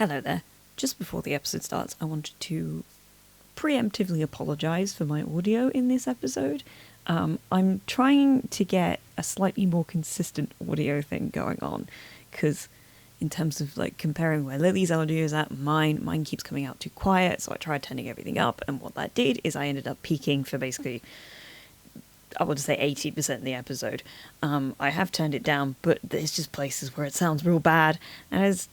Hello there. Just before the episode starts, I wanted to preemptively apologise for my audio in this episode. I'm trying to get a slightly more consistent audio thing going on, because in terms of like comparing where Lily's audio is at, mine keeps coming out too quiet, so I tried turning everything up, and what that did is I ended up peaking for basically, I would say 80% of the episode. I have turned it down, but there's just places where it sounds real bad, and as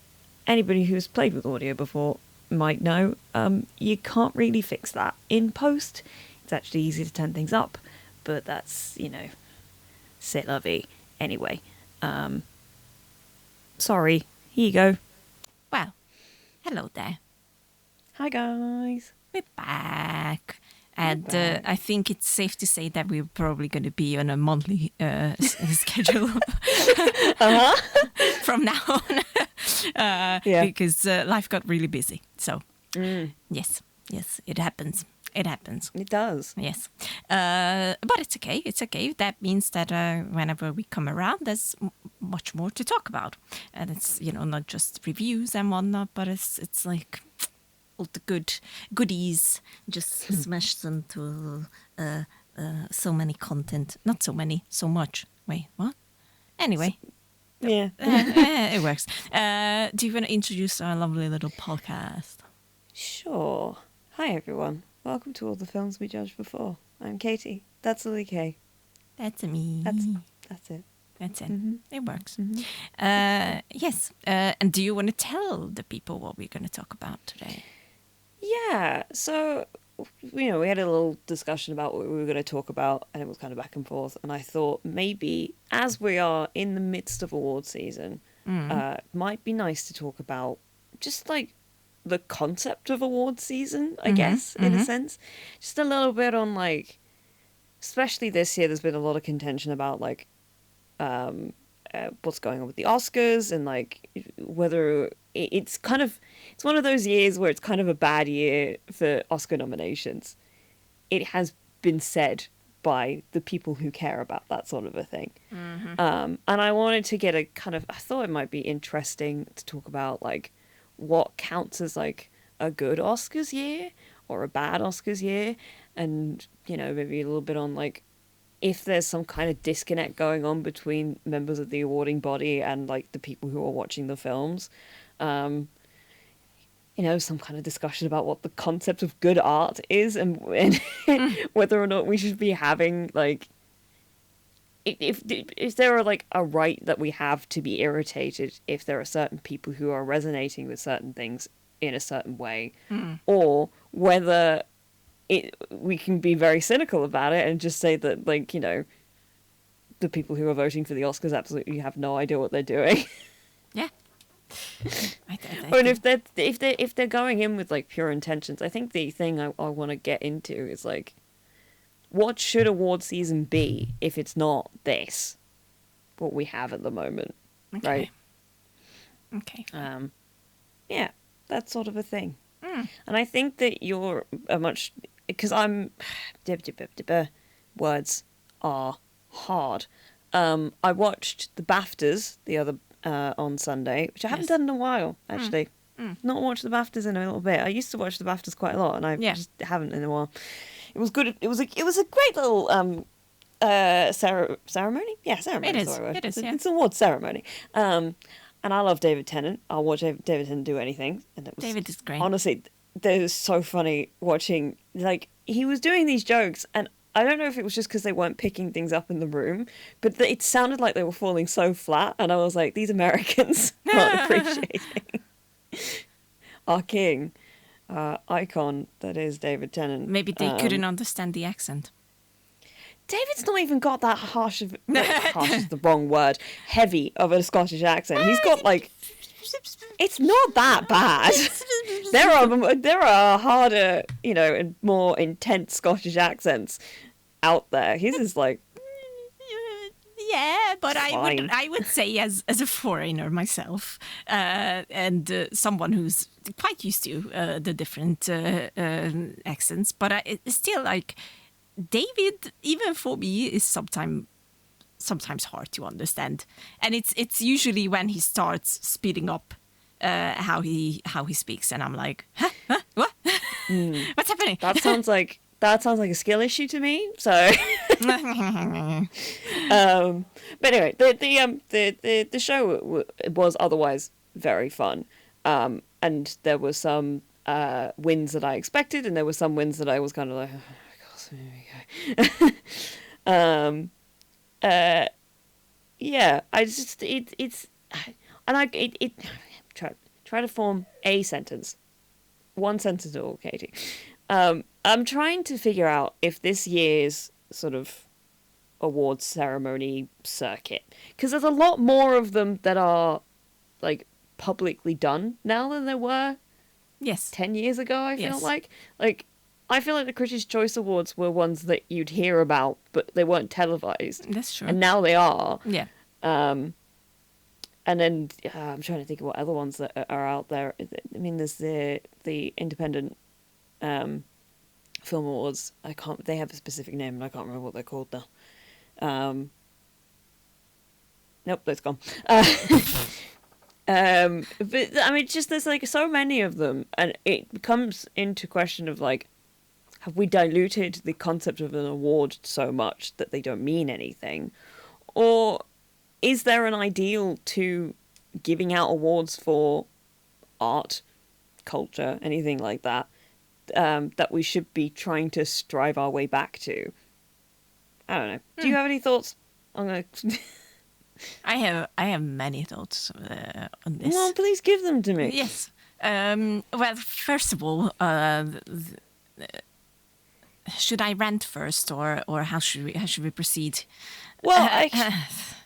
anybody who's played with audio before might know, you can't really fix that in post. It's actually easy to turn things up, but that's, c'est la vie. Anyway, sorry, here you go. Well, hello there. Hi guys. We're back. And I think it's safe to say that we're probably going to be on a monthly schedule from now on. Because life got really busy. So, yes, it happens. It happens. It does. Yes. But it's okay. It's okay. That means that whenever we come around, there's much more to talk about. And it's, not just reviews and whatnot, but it's like all the goodies, just smash them to so many content. Not so many, so much. Wait, what? Anyway. Yeah. It works. Do you want to introduce our lovely little podcast? Sure. Hi everyone. Welcome to All the Films We Judged Before. I'm Katie. That's Lily K. That's me. That's it. That's it. Mm-hmm. It works. Mm-hmm. Yes. And do you want to tell the people what we're going to talk about today? Yeah. So, we had a little discussion about what we were going to talk about, and it was kind of back and forth. And I thought maybe, as we are in the midst of award season, might be nice to talk about just like the concept of award season, I guess, in a sense. Just a little bit on like, especially this year, there's been a lot of contention about like what's going on with the Oscars, and like whether it's one of those years where it's kind of a bad year for Oscar nominations. It has been said by the people who care about that sort of a thing. And I wanted to get I thought it might be interesting to talk about like what counts as like a good Oscars year or a bad Oscars year, and maybe a little bit on like if there's some kind of disconnect going on between members of the awarding body and like the people who are watching the films. Some kind of discussion about what the concept of good art is, and whether or not we should be having like if there are like a right that we have to be irritated if there are certain people who are resonating with certain things in a certain way, or whether we can be very cynical about it and just say that like the people who are voting for the Oscars absolutely have no idea what they're doing. Yeah. And if they're going in with like pure intentions, I think the thing I want to get into is like, what should award season be if it's not this, what we have at the moment, right? Okay. Yeah, that sort of a thing. And I think that you're because I'm words are hard. I watched the BAFTAs the other on Sunday, which I haven't done in a while, actually. Not watched the BAFTAs in a little bit. I used to watch the BAFTAs quite a lot, and I just haven't in a while. It was good. It was a great little ceremony. Yeah, ceremony. It is. It is. It's an award ceremony. And I love David Tennant. I'll watch David Tennant do anything. And it was, David is great. Honestly, it was so funny watching. Like, he was doing these jokes, and I don't know if it was just because they weren't picking things up in the room, but it sounded like they were falling so flat, and I was like, these Americans aren't appreciating our king, icon that is David Tennant. Maybe they couldn't understand the accent. David's not even got that harsh is the wrong word, heavy of a Scottish accent. He's got like, it's not that bad. There are harder, and more intense Scottish accents out there. His is like, yeah, but fine. I would say as a foreigner myself, and someone who's quite used to the different accents, but I still like David. Even for me, is sometimes hard to understand, and it's usually when he starts speeding up how he speaks, and I'm like, huh? What? What's happening? That sounds like a skill issue to me. So, but anyway, the show was otherwise very fun, and there were some wins that I expected, and there were some wins that I was kind of like, oh, here we go. Yeah, I just it's and it try to form a sentence, one sentence at all, Katie. I'm trying to figure out if this year's sort of awards ceremony circuit, because there's a lot more of them that are like publicly done now than there were Yes. 10 years ago. I feel Yes. like I feel like the Critics' Choice Awards were ones that you'd hear about, but they weren't televised. That's true. And now they are. Yeah. And then I'm trying to think of what other ones that are out there. I mean, there's the Independent Film Awards. They have a specific name, and I can't remember what they're called now. Nope, that's gone. But I mean, just there's like so many of them, and it comes into question of like, have we diluted the concept of an award so much that they don't mean anything, or is there an ideal to giving out awards for art, culture, anything like that, that we should be trying to strive our way back to? I don't know. Do you have any thoughts? I'm gonna. I have many thoughts on this. Well, please give them to me. Yes. Well, first of all, should I rant first, or how should we proceed? Well,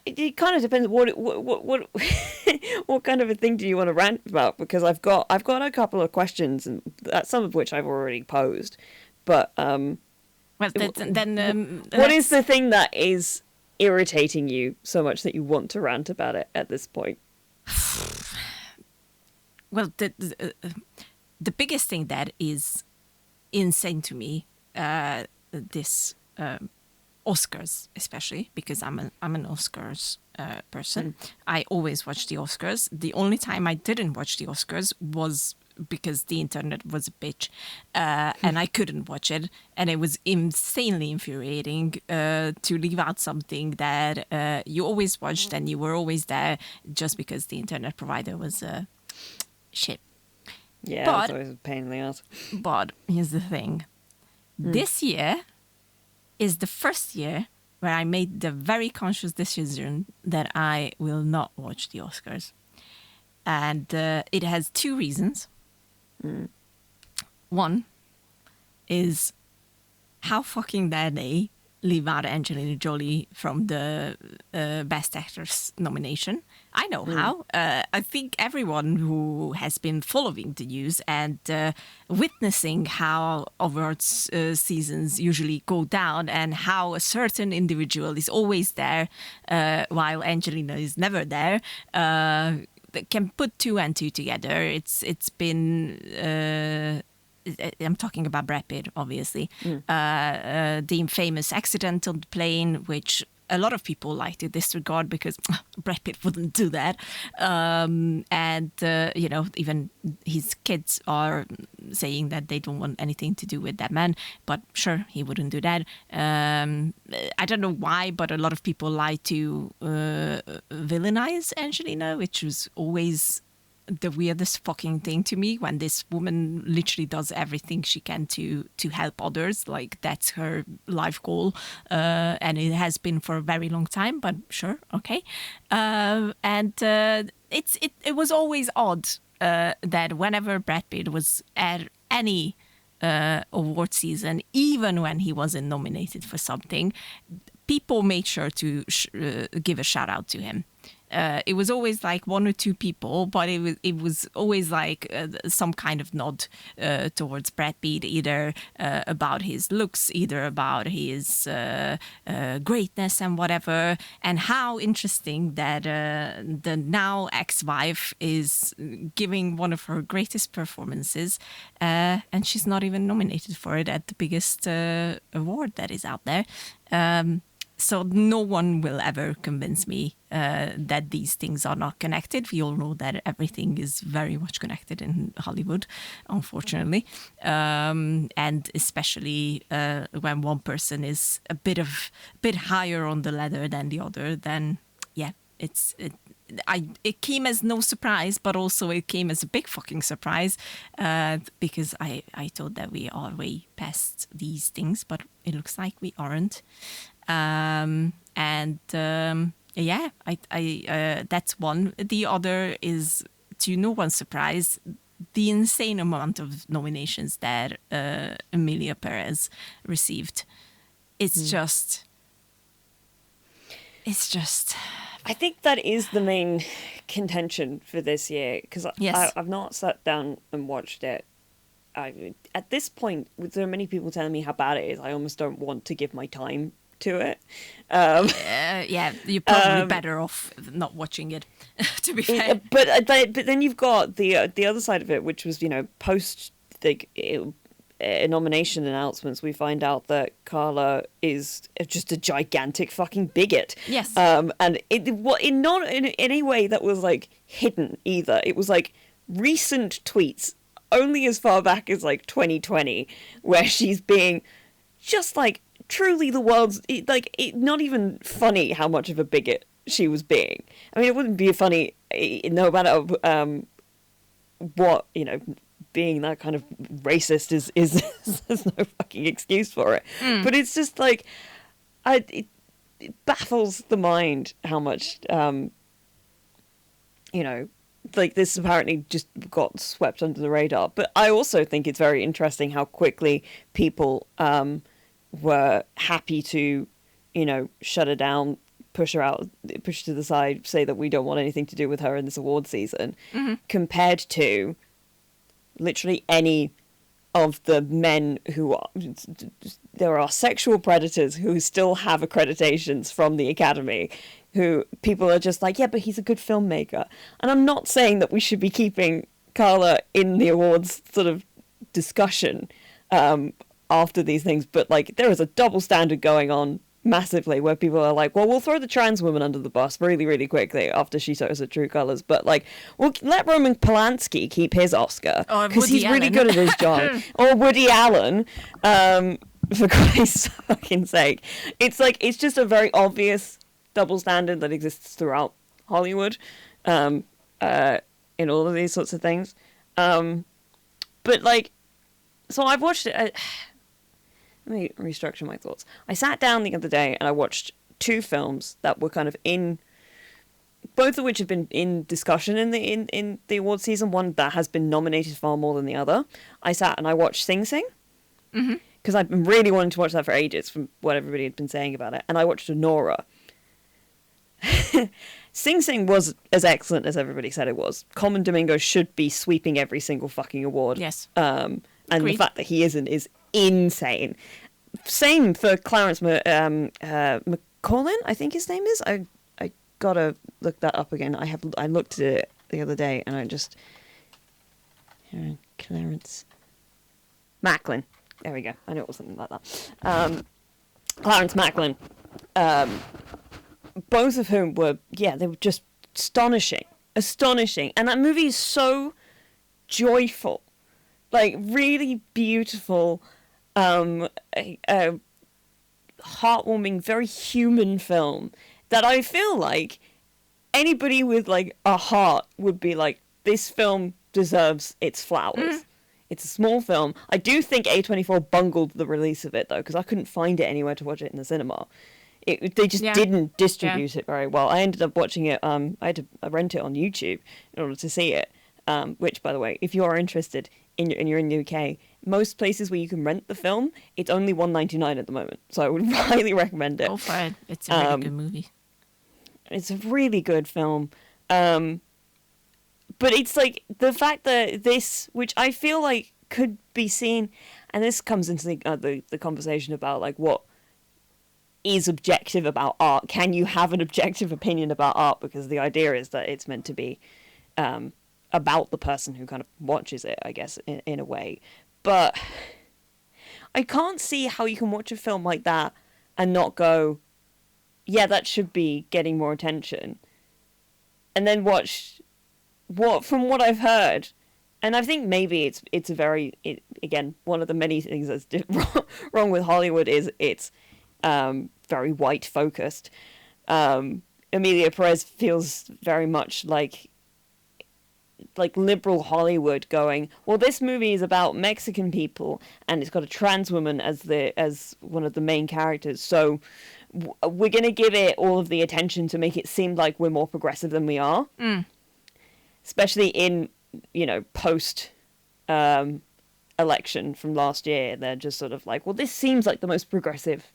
it kind of depends what what kind of a thing do you want to rant about, because I've got a couple of questions, and some of which I've already posed, but Well, then what is the thing that is irritating you so much that you want to rant about it at this point? Well, the biggest thing that is insane to me, this Oscars, especially because I'm an Oscars person. I always watch the Oscars. The only time I didn't watch the Oscars was because the internet was a bitch, and I couldn't watch it, and it was insanely infuriating to leave out something that you always watched and you were always there just because the internet provider was shit. Yeah, But- that's always a pain in the ass. But here's the thing. This year is the first year where I made the very conscious decision that I will not watch the Oscars. And it has two reasons. One is how fucking dare they leave out Angelina Jolie from the Best Actress nomination. I know how. I think everyone who has been following the news and witnessing how awards seasons usually go down and how a certain individual is always there while Angelina is never there, can put two and two together. It's been... I'm talking about Brad Pitt, obviously. The infamous accident on the plane, which a lot of people like to disregard because Brad Pitt wouldn't do that. Even his kids are saying that they don't want anything to do with that man. But sure, he wouldn't do that. I don't know why, but a lot of people like to villainize Angelina, which was always the weirdest fucking thing to me, when this woman literally does everything she can to help others. Like, that's her life goal, and it has been for a very long time, but sure, okay. It was always odd that whenever Brad Pitt was at any award season, even when he wasn't nominated for something, people made sure to give a shout out to him. It was always like one or two people, but it was always like some kind of nod towards Brad Pitt, either about his looks, either about his greatness and whatever. And how interesting that the now ex-wife is giving one of her greatest performances, and she's not even nominated for it at the biggest award that is out there. So no one will ever convince me that these things are not connected. We all know that everything is very much connected in Hollywood, unfortunately, and especially when one person is a bit higher on the ladder than the other. Then yeah, it came as no surprise, but also it came as a big fucking surprise because I thought that we are way past these things, but it looks like we aren't. Yeah, that's one. The other is, to no one's surprise, the insane amount of nominations that Emilia Perez received. It's just. I think that is the main contention for this year, because Yes. I've not sat down and watched it. At this point, with so many people telling me how bad it is, I almost don't want to give my time to it. Yeah, you're probably better off not watching it, to be fair. But then you've got the other side of it, which was, post nomination announcements, we find out that Carla is just a gigantic fucking bigot. Yes. And not in any way that was like hidden either. It was like recent tweets, only as far back as like 2020, where she's being just like truly the world's not even funny how much of a bigot she was being. I mean, it wouldn't be funny no matter what, being that kind of racist is there's no fucking excuse for it. But it's just like it baffles the mind how much like this apparently just got swept under the radar. But I also think it's very interesting how quickly people were happy to, shut her down, push her to the side, say that we don't want anything to do with her in this award season, compared to literally any of the men there are sexual predators who still have accreditations from the Academy, who people are just like, yeah, but he's a good filmmaker. And I'm not saying that we should be keeping Carla in the awards sort of discussion after these things, but like there is a double standard going on massively where people are like, well, we'll throw the trans woman under the bus really, really quickly after she shows her true colours, but like we'll let Roman Polanski keep his Oscar because he's really good at his job. Or Woody Allen, for Christ's fucking sake. It's like, it's just a very obvious double standard that exists throughout Hollywood in all of these sorts of things. But like, so I've watched it. Let me restructure my thoughts. I sat down the other day and I watched two films that were kind of both of which have been in discussion in the award season. One that has been nominated far more than the other. I sat and I watched Sing Sing, because I've been really wanting to watch that for ages from what everybody had been saying about it. And I watched Nora. Sing Sing was as excellent as everybody said it was. Common Domingo should be sweeping every single fucking award. Yes. And Agreed. the fact that he isn't is insane. Same for Clarence McCaulin, I think his name is. I gotta look that up again. I looked at it the other day and I just Clarence Macklin. There we go. I knew it was something like that. Clarence Macklin. Both of whom were they were just astonishing, and that movie is so joyful, like really beautiful. A heartwarming, very human film that I feel like anybody with like a heart would be like, this film deserves its flowers. It's a small film. I do think A24 bungled the release of it though, because I couldn't find it anywhere to watch it in the cinema. They just didn't distribute it very well. I ended up watching it. I had to rent it on YouTube in order to see it. Which, by the way, if you are interested and you're in the UK, most places where you can rent the film, it's only $1.99 at the moment. So I would highly recommend it. Go for it. It's a really good movie. It's a really good film. But it's like the fact that this, which I feel like could be seen, and this comes into the conversation about like what is objective about art. Can you have an objective opinion about art? Because the idea is that it's meant to be about the person who kind of watches it, I guess, in a way. But I can't see how you can watch a film like that and not go, yeah, that should be getting more attention, and then watch what from what I've heard, and I think maybe it's a very again, one of the many things that's wrong with Hollywood is it's very white focused. Emilia Perez feels very much like liberal Hollywood going, well, this movie is about Mexican people and it's got a trans woman as one of the main characters, so we're going to give it all of the attention to make it seem like we're more progressive than we are. Especially in, post election from last year. They're just sort of like, well, this seems like the most progressive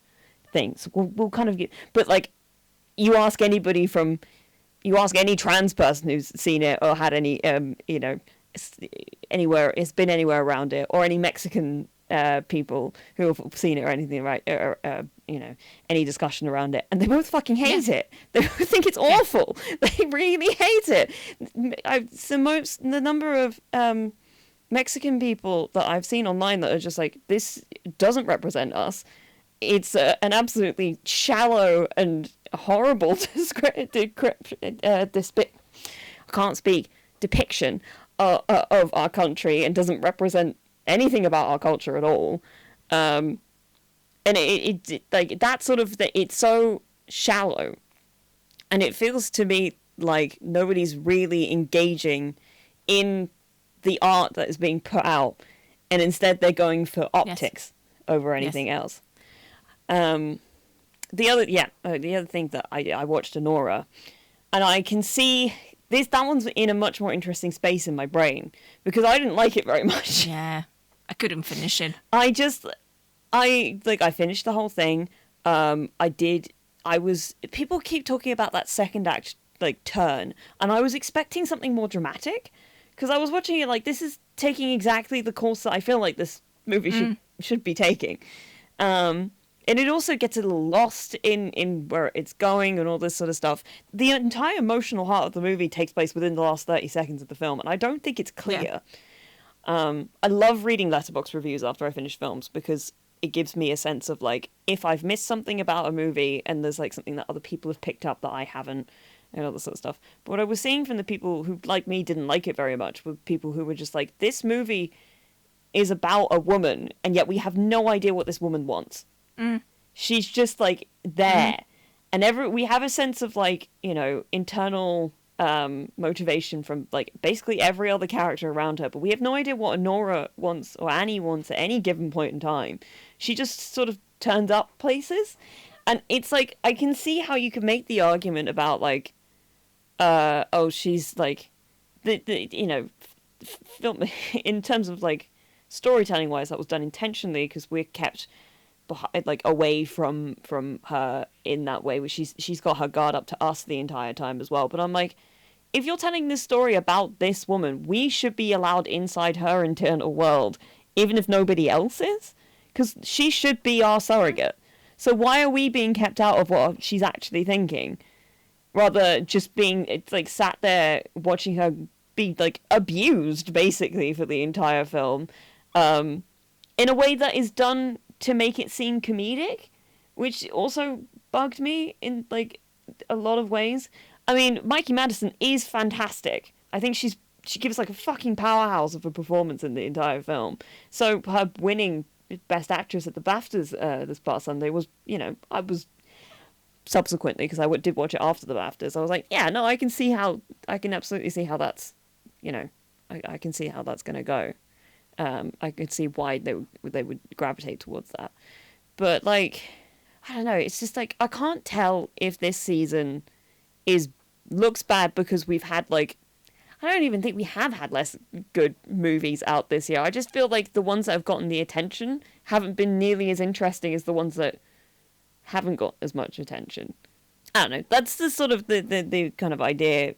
thing, so we'll kind of get, but like, you ask any trans person who's seen it or had any, it's been anywhere around it, or any Mexican people who have seen it or anything, right? Or any discussion around it, and they both fucking hate it. They both think it's awful. They really hate it. The number of Mexican people that I've seen online that are just like, this doesn't represent us. It's an absolutely shallow and horrible depiction of our country, and doesn't represent anything about our culture at all. And it like that sort of it's so shallow, and it feels to me like nobody's really engaging in the art that is being put out, and instead they're going for optics over anything else. The other thing that I watched Anora, and I can see that one's in a much more interesting space in my brain, because I didn't like it very much. Yeah, I couldn't finish it. I finished the whole thing. People keep talking about that second act turn, and I was expecting something more dramatic, because I was watching it like, this is taking exactly the course that I feel like this movie should be taking. And it also gets a little lost in where it's going and all this sort of stuff. The entire emotional heart of the movie takes place within the last 30 seconds of the film, and I don't think it's clear. Yeah. I love reading Letterboxd reviews after I finish films, because it gives me a sense of, like, if I've missed something about a movie and there's, like, something that other people have picked up that I haven't, and all this sort of stuff. But what I was seeing from the people who, like me, didn't like it very much were people who were just like, this movie is about a woman, and yet we have no idea what this woman wants. She's just like there, and we have a sense of internal motivation from basically every other character around her, but we have no idea what Honora wants or Annie wants at any given point in time. She just sort of turns up places, and it's like, I can see how you could make the argument about she's film in terms of storytelling wise, that was done intentionally because we're kept away from her in that way, where she's got her guard up to us the entire time as well. But I'm like, if you're telling this story about this woman, we should be allowed inside her internal world, even if nobody else is, because she should be our surrogate. So why are we being kept out of what she's actually thinking, rather just being sat there watching her be abused basically for the entire film, in a way that is done to make it seem comedic, which also bugged me in a lot of ways. I mean, Mikey Madison is fantastic. I think she gives a fucking powerhouse of a performance in the entire film. So her winning Best Actress at the BAFTAs this past Sunday was, I was subsequently, because I did watch it after the BAFTAs, I was like, yeah, no, I can absolutely see how that's, I can see how that's going to go. I could see why they would gravitate towards that. But I don't know, it's just I can't tell if this season looks bad because we've had I don't even think we have had less good movies out this year. I just feel like the ones that have gotten the attention haven't been nearly as interesting as the ones that haven't got as much attention. I don't know. That's the sort of the kind of idea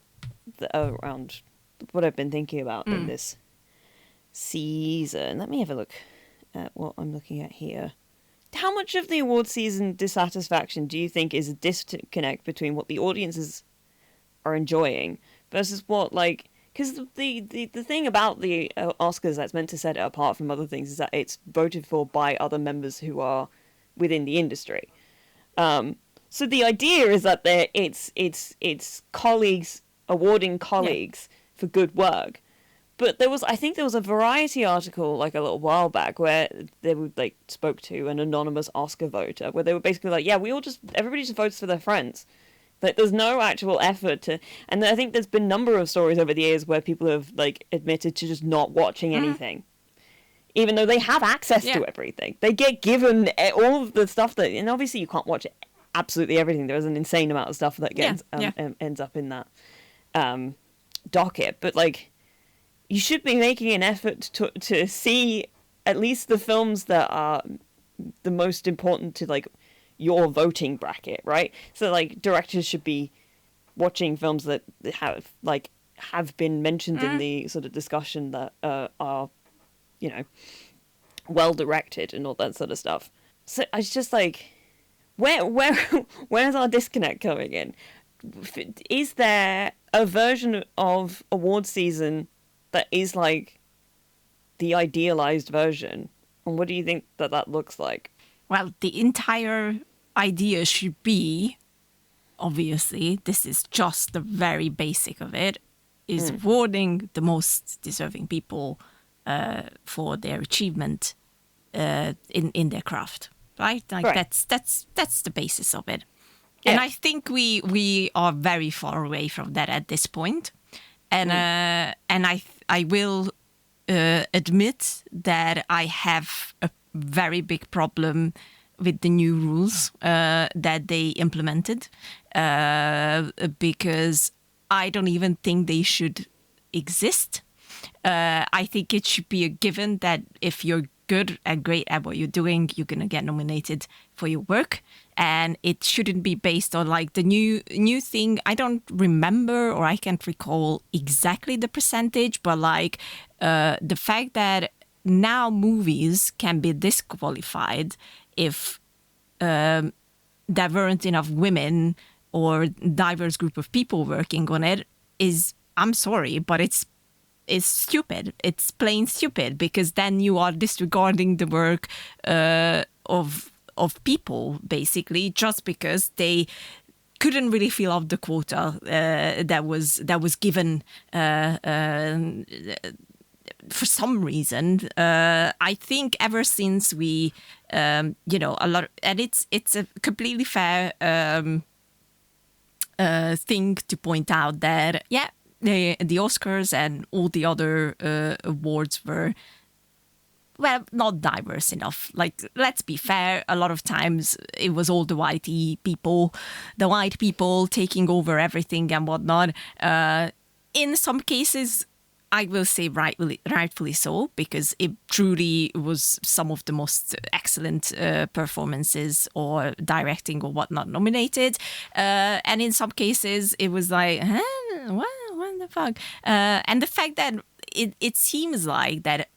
around what I've been thinking about in this season. Let me have a look at what I'm looking at here. How much of the award season dissatisfaction do you think is a disconnect between what the audiences are enjoying versus what because the thing about the Oscars that's meant to set it apart from other things is that it's voted for by other members who are within the industry. So the idea is that it's colleagues awarding Yeah. colleagues for good work. But I think there was a Variety article like a little while back where they would like spoke to an anonymous Oscar voter, where they were basically like, yeah, everybody just votes for their friends. Like there's no actual effort to, and I think there's been a number of stories over the years where people have like admitted to just not watching anything, even though they have access Yeah. to everything. They get given all of the stuff that, and obviously you can't watch absolutely everything. There's an insane amount of stuff that gets ends up in that docket, but like you should be making an effort to see at least the films that are the most important to like your voting bracket, right? So like directors should be watching films that have been mentioned in the sort of discussion that are, you know, well directed and all that sort of stuff. So I was just like, where's our disconnect coming in? Is there a version of award season that is like the idealized version? And what do you think that looks like? Well, the entire idea should be, obviously, this is just the very basic of it, is awarding the most deserving people for their achievement in their craft, right? Like Right. that's the basis of it. Yeah. And I think we are very far away from that at this point. And I will admit that I have a very big problem with the new rules that they implemented because I don't even think they should exist. I think it should be a given that if you're good and great at what you're doing, you're going to get nominated for your work. And it shouldn't be based on like the new thing. I don't remember or I can't recall exactly the percentage, but like the fact that now movies can be disqualified if there weren't enough women or diverse group of people working on it is, I'm sorry, but it's stupid. It's plain stupid because then you are disregarding the work of people basically just because they couldn't really fill up the quota that was given for some reason. I think ever since we a lot, and it's a completely fair thing to point out that the Oscars and all the other awards were, well, not diverse enough. Like, let's be fair, a lot of times it was all the white people taking over everything and whatnot. In some cases, I will say rightfully so, because it truly was some of the most excellent performances or directing or whatnot nominated. And in some cases, it was like, what the fuck? And the fact that it seems like that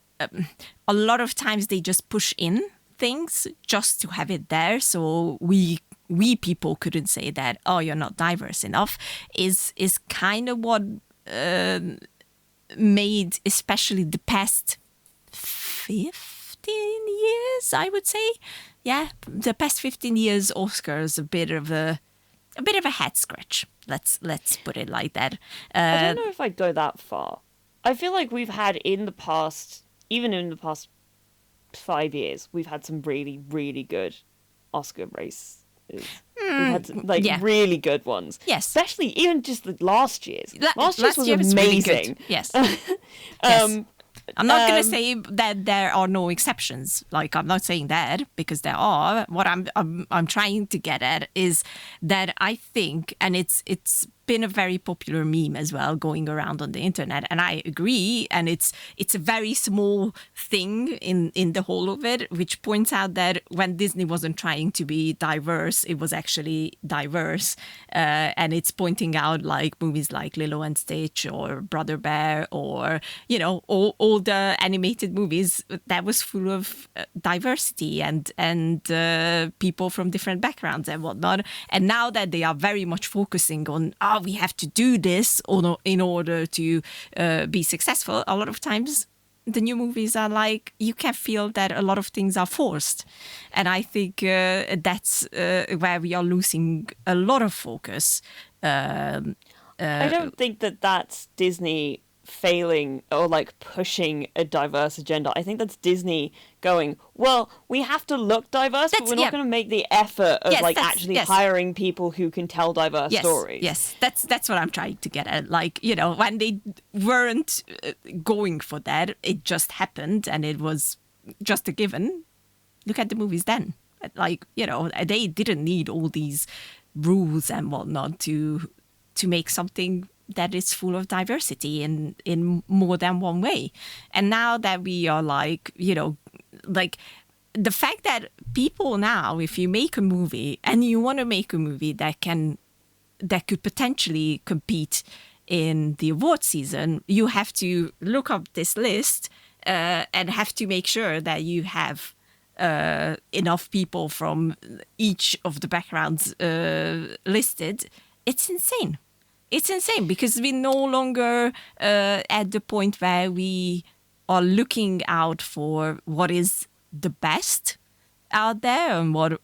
a lot of times they just push in things just to have it there. So we people couldn't say that, oh, you're not diverse enough, is kind of what made especially the past 15 years, I would say. Yeah, the past 15 years Oscars a bit of a head scratch. Let's put it like that. I don't know if I'd go that far. I feel like we've had even in the past 5 years, we've had some really, really good Oscar races. We've had some, really good ones. Yes. Especially even just the last year's. Last year was amazing. really good. Yes. Yes. I'm not going to say that there are no exceptions. Like, I'm not saying that, because there are. What I'm trying to get at is that I think, and it's been a very popular meme as well going around on the internet, and I agree, and it's a very small thing in the whole of it, which points out that when Disney wasn't trying to be diverse, it was actually diverse, and it's pointing out like movies like Lilo and Stitch or Brother Bear or all the animated movies that was full of diversity and people from different backgrounds and whatnot. And now that they are very much focusing on, we have to do this in order to be successful, a lot of times the new movies are like, you can feel that a lot of things are forced. And I think that's where we are losing a lot of focus. I don't think that that's Disney failing or like pushing a diverse agenda. I think that's Disney going, well, we have to look diverse, but we're not going to make the effort of like actually hiring people who can tell diverse stories. Yes, that's what I'm trying to get at. Like, you know, when they weren't going for that, it just happened and it was just a given. Look at the movies then. Like, you know, they didn't need all these rules and whatnot to make something that is full of diversity in more than one way. And now that we are like, you know, like the fact that people now, if you make a movie and you want to make a movie that could potentially compete in the award season, you have to look up this list and have to make sure that you have enough people from each of the backgrounds listed. It's insane. It's insane because we're no longer at the point where we are looking out for what is the best out there and what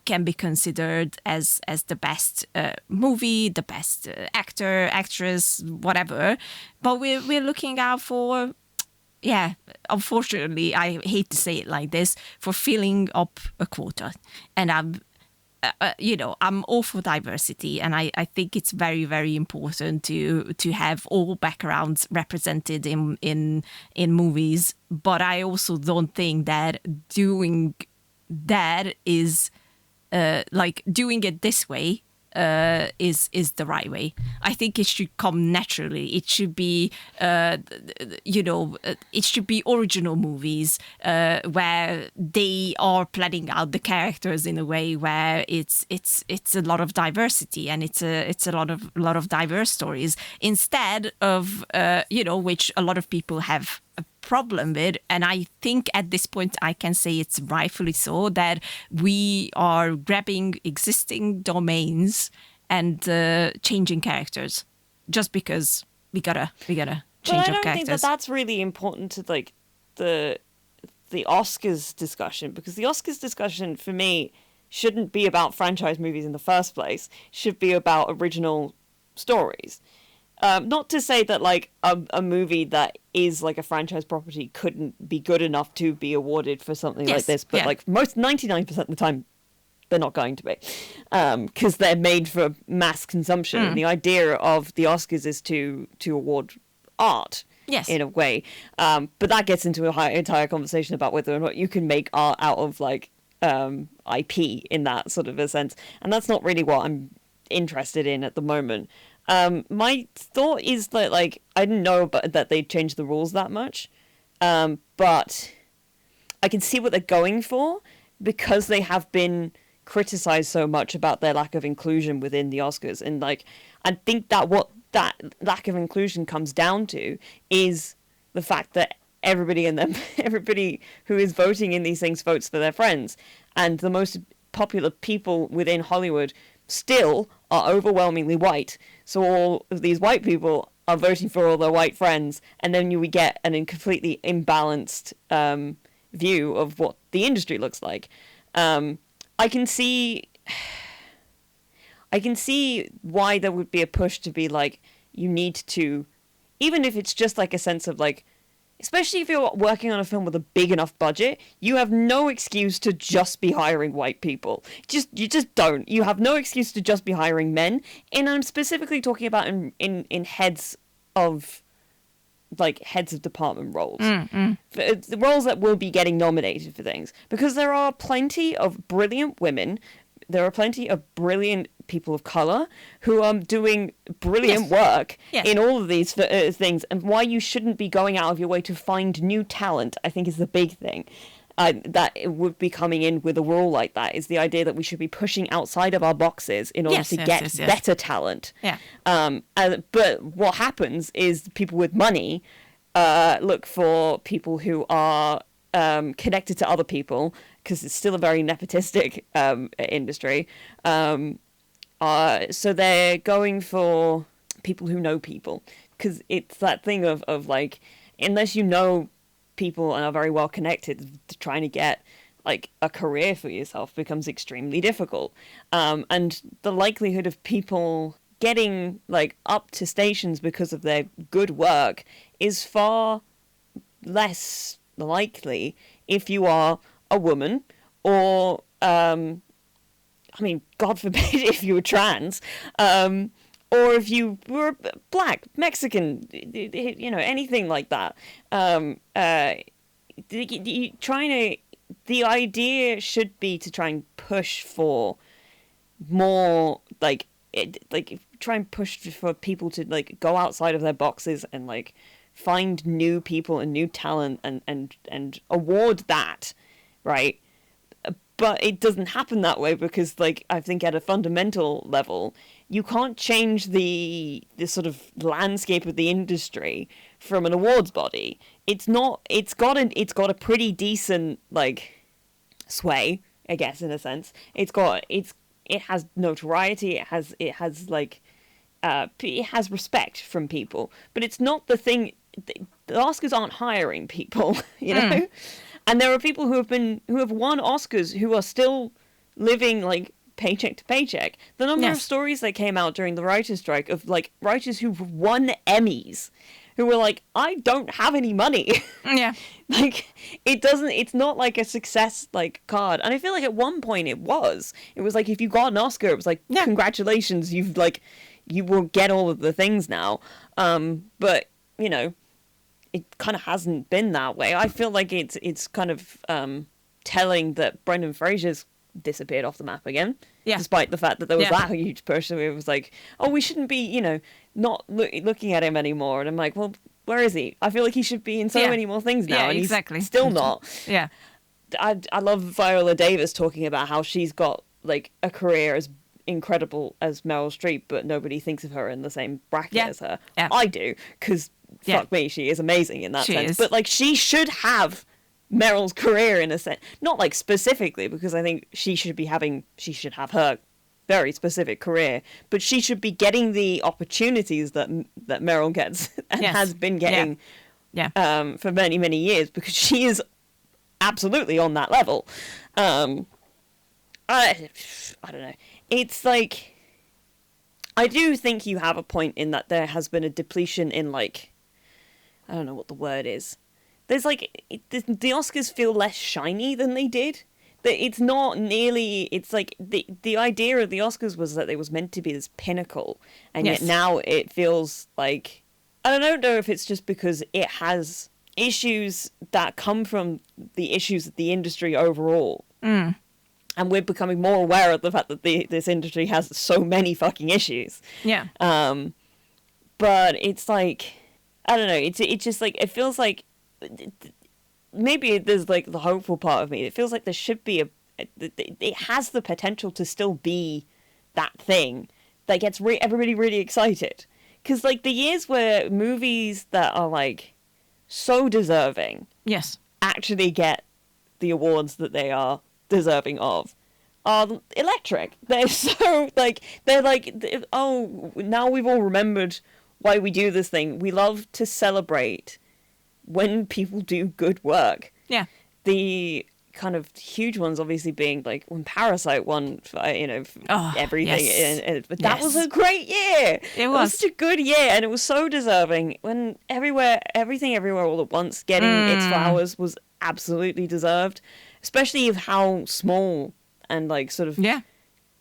can be considered as the best movie, the best actor, actress, whatever. But we're looking out for, yeah, unfortunately, I hate to say it like this, for filling up a quota. And I'm all for diversity, and I think it's very, very important to have all backgrounds represented in movies. But I also don't think that doing that is like doing it this way is the right way. I think it should come naturally. It should be, it should be original movies where they are planning out the characters in a way where it's a lot of diversity and it's a lot of diverse stories instead of which a lot of people have a problem with. And I think at this point I can say it's rightfully so that we are grabbing existing domains and changing characters just because we gotta change our characters. But I don't think that that's really important to like the Oscars discussion, because the Oscars discussion for me shouldn't be about franchise movies in the first place. It should be about original stories. Not to say that like a movie that is like a franchise property couldn't be good enough to be awarded for something like this, but like most 99% of the time they're not going to be, because they're made for mass consumption. And the idea of the Oscars is to award art. Yes. In a way. But that gets into an entire conversation about whether or not you can make art out of like IP in that sort of a sense. And that's not really what I'm interested in at the moment. My thought is that like I didn't know that they changed the rules that much. But I can see what they're going for because they have been criticized so much about their lack of inclusion within the Oscars. And like I think that what that lack of inclusion comes down to is the fact that everybody who is voting in these things votes for their friends, and the most popular people within Hollywood still are overwhelmingly white. So all of these white people are voting for all their white friends, and then we get an completely imbalanced view of what the industry looks like. I can see why there would be a push to be like, you need to, even if it's just like a sense of like, especially if you're working on a film with a big enough budget, you have no excuse to just be hiring white people. You just don't. You have no excuse to just be hiring men. And I'm specifically talking about in heads of department roles. The roles that will be getting nominated for things. Because there are plenty of brilliant women. There are plenty of brilliant people of color who are doing brilliant work in all of these things. And why you shouldn't be going out of your way to find new talent, I think, is the big thing. That it would be coming in with a rule like that is the idea that we should be pushing outside of our boxes in order to get better talent. But what happens is people with money look for people who are connected to other people, because it's still a very nepotistic industry. So they're going for people who know people, because it's that thing of like, unless you know people and are very well connected, trying to get like a career for yourself becomes extremely difficult. And the likelihood of people getting like up to stations because of their good work is far less likely if you are a woman or I mean, God forbid if you were trans, or if you were black, Mexican, you know, anything like that. The idea should be to try and push for more, try and push for people to, like, go outside of their boxes and, like, find new people and new talent and award that, right? But it doesn't happen that way because, like, I think at a fundamental level, you can't change the sort of landscape of the industry from an awards body. It's not. It's got a pretty decent, like, sway, I guess, in a sense. It has notoriety. It has like it has respect from people. But it's not the thing. The Oscars aren't hiring people, you know. And there are people who have won Oscars who are still living, like, paycheck to paycheck. The number of stories that came out during the writer's strike of, like, writers who've won Emmys who were like, I don't have any money. Yeah. Like, it's not like a success, like, card. And I feel like at one point it was like, if you got an Oscar, it was like, congratulations, you will get all of the things now. But, you know, it kind of hasn't been that way. I feel like it's kind of telling that Brendan Fraser's disappeared off the map again. Yeah. Despite the fact that there was that huge push, so it was like, oh, we shouldn't be, you know, not looking at him anymore. And I'm like, well, where is he? I feel like he should be in so many more things now, and he's still not. Yeah. I love Viola Davis talking about how she's got, like, a career as incredible as Meryl Streep, but nobody thinks of her in the same bracket as her. Yeah. I do, because fuck me, she is amazing in that sense. But, like, she should have Meryl's career in a sense. Not, like, specifically, because I think she should have her very specific career, but she should be getting the opportunities that Meryl gets and has been getting for many, many years, because she is absolutely on that level. I don't know. It's like, I do think you have a point in that there has been a depletion in, like, I don't know what the word is. There's, like, the Oscars feel less shiny than they did. It's not nearly, it's like, the idea of the Oscars was that it was meant to be this pinnacle, and yet now it feels like, I don't know if it's just because it has issues that come from the issues of the industry overall. And we're becoming more aware of the fact that this industry has so many fucking issues. Yeah. But it's like, I don't know, it's just like, it feels like, maybe there's, like, the hopeful part of me. It feels like there should be it has the potential to still be that thing that gets everybody really excited. Because, like, the years where movies that are, like, so deserving actually get the awards that they are deserving of are electric. They're so, like, oh, now we've all remembered why we do this thing. We love to celebrate when people do good work. Yeah. The kind of huge ones obviously being, like, when Parasite won, you know, everything. Yes. But that was a great year. It was such a good year, and it was so deserving. When Everything Everywhere All at Once getting its flowers was absolutely deserved, especially of how small and, like, sort of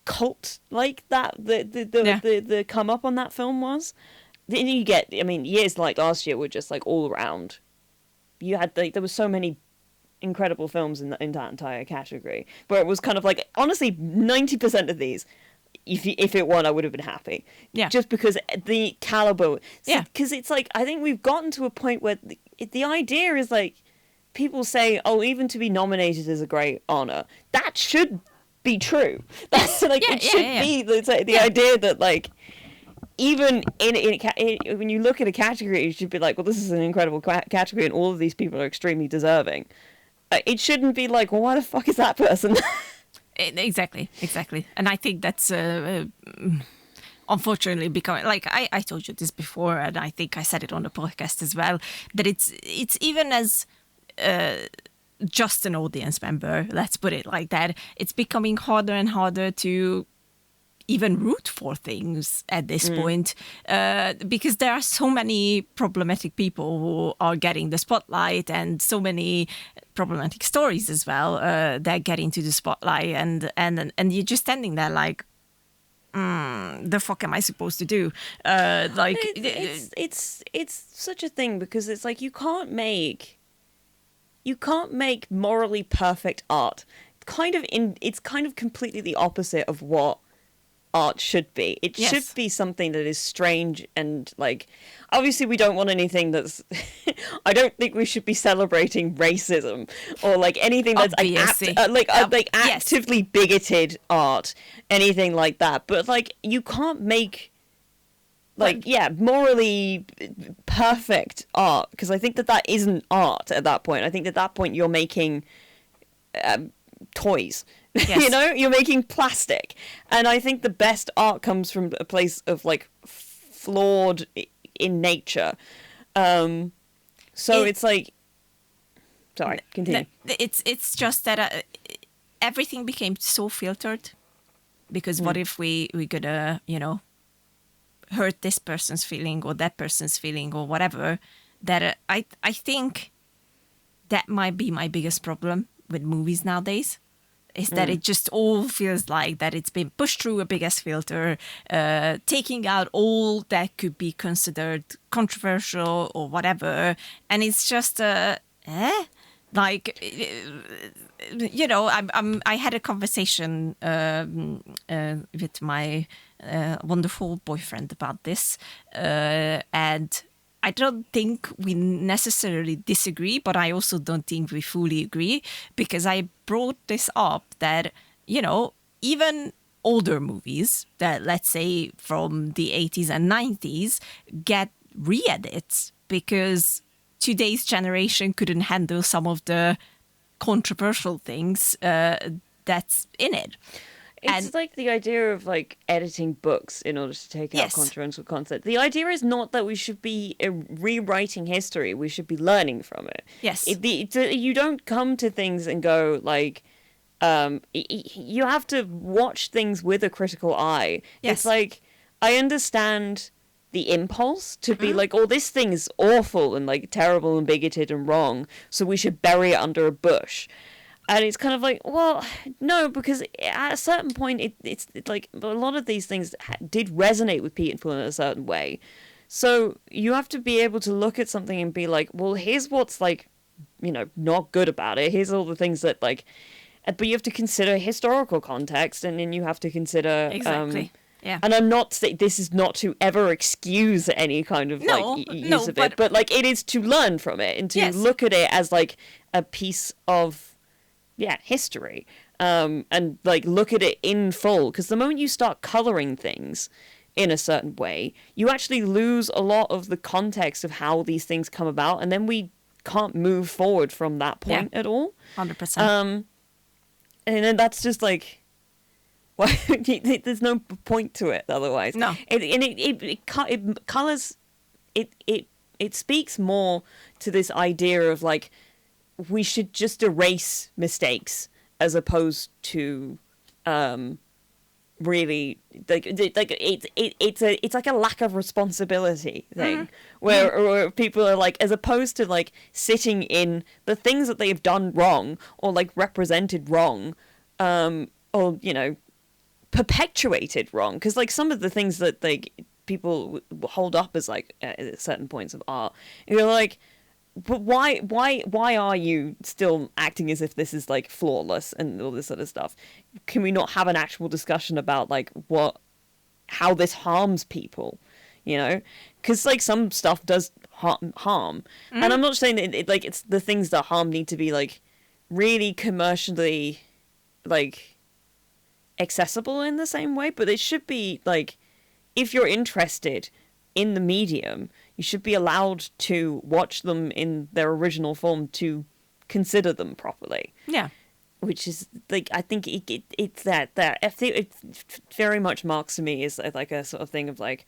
cult like that the come up on that film was. Then you get, I mean, years like last year were just, like, all around. You had, like, there were so many incredible films in that entire category, where it was kind of like, honestly, 90% of these, if it won, I would have been happy. Yeah. Just because the caliber. Yeah. Because it's like, I think we've gotten to a point where the idea is, like, people say, oh, even to be nominated is a great honor. That should be true. That's, like, it should be the idea that, like, even when you look at a category, you should be like, well, this is an incredible category and all of these people are extremely deserving. It shouldn't be like, well, why the fuck is that person? Exactly. And I think that's unfortunately becoming, like I told you this before, and I think I said it on the podcast as well, that it's even as just an audience member, let's put it like that, it's becoming harder and harder to even root for things at this point, because there are so many problematic people who are getting the spotlight, and so many problematic stories as well that get into the spotlight, and you're just standing there like, the fuck am I supposed to do? It's such a thing, because it's like you can't make morally perfect art. It's kind of completely the opposite of what art should be. It should be something that is strange, and like, obviously we don't want anything that's I don't think we should be celebrating racism or like anything that's actively bigoted art, anything like that. But like, you can't make morally perfect art, because I think that isn't art at that point. I think at that point you're making toys. Yes. You know, you're making plastic. And I think the best art comes from a place of like flawed in nature. It's like, sorry, continue. It's just that everything became so filtered, because what if we gonna, hurt this person's feeling or that person's feeling or whatever, that I think that might be my biggest problem with movies nowadays, is that it just all feels like that it's been pushed through a big ass filter, taking out all that could be considered controversial or whatever, and it's just like, I had a conversation with my wonderful boyfriend about this, and I don't think we necessarily disagree, but I also don't think we fully agree, because I brought this up that, even older movies that, let's say, from the 80s and 90s get re-edits because today's generation couldn't handle some of the controversial things that's in it. It's like the idea of like editing books in order to take out controversial content. The idea is not that we should be rewriting history. We should be learning from it. Yes. You don't come to things and go like, you have to watch things with a critical eye. Yes. It's like, I understand the impulse to be like, oh, this thing is awful and like terrible and bigoted and wrong, so we should bury it under a bush. And it's kind of like, well, no, because at a certain point, it's like a lot of these things did resonate with people in a certain way. So you have to be able to look at something and be like, well, here's what's like, not good about it. Here's all the things that like, but you have to consider historical context, and then you have to consider exactly. Yeah. And I'm not saying this is not to ever excuse any kind of use of it, but like it is to learn from it and to look at it as like a piece of history, and like look at it in full, because the moment you start coloring things in a certain way, you actually lose a lot of the context of how these things come about, and then we can't move forward from that point at all. 100%. And then that's just like, well, there's no point to it otherwise. No. It colors it speaks more to this idea of like, we should just erase mistakes as opposed to really like it's like a lack of responsibility thing, where people are like, as opposed to like sitting in the things that they've done wrong or like represented wrong, or perpetuated wrong, because like some of the things that like people hold up as like at certain points of art, you're like, but why are you still acting as if this is like flawless and all this sort of stuff? Can we not have an actual discussion about like how this harms people? Because like some stuff does harm. And I'm not saying that it's the things that harm need to be like really commercially like accessible in the same way, but it should be like, if you're interested in the medium, you should be allowed to watch them in their original form, to consider them properly. Yeah. which is like, I think it's that I think it very much marks to me is like a sort of thing of like,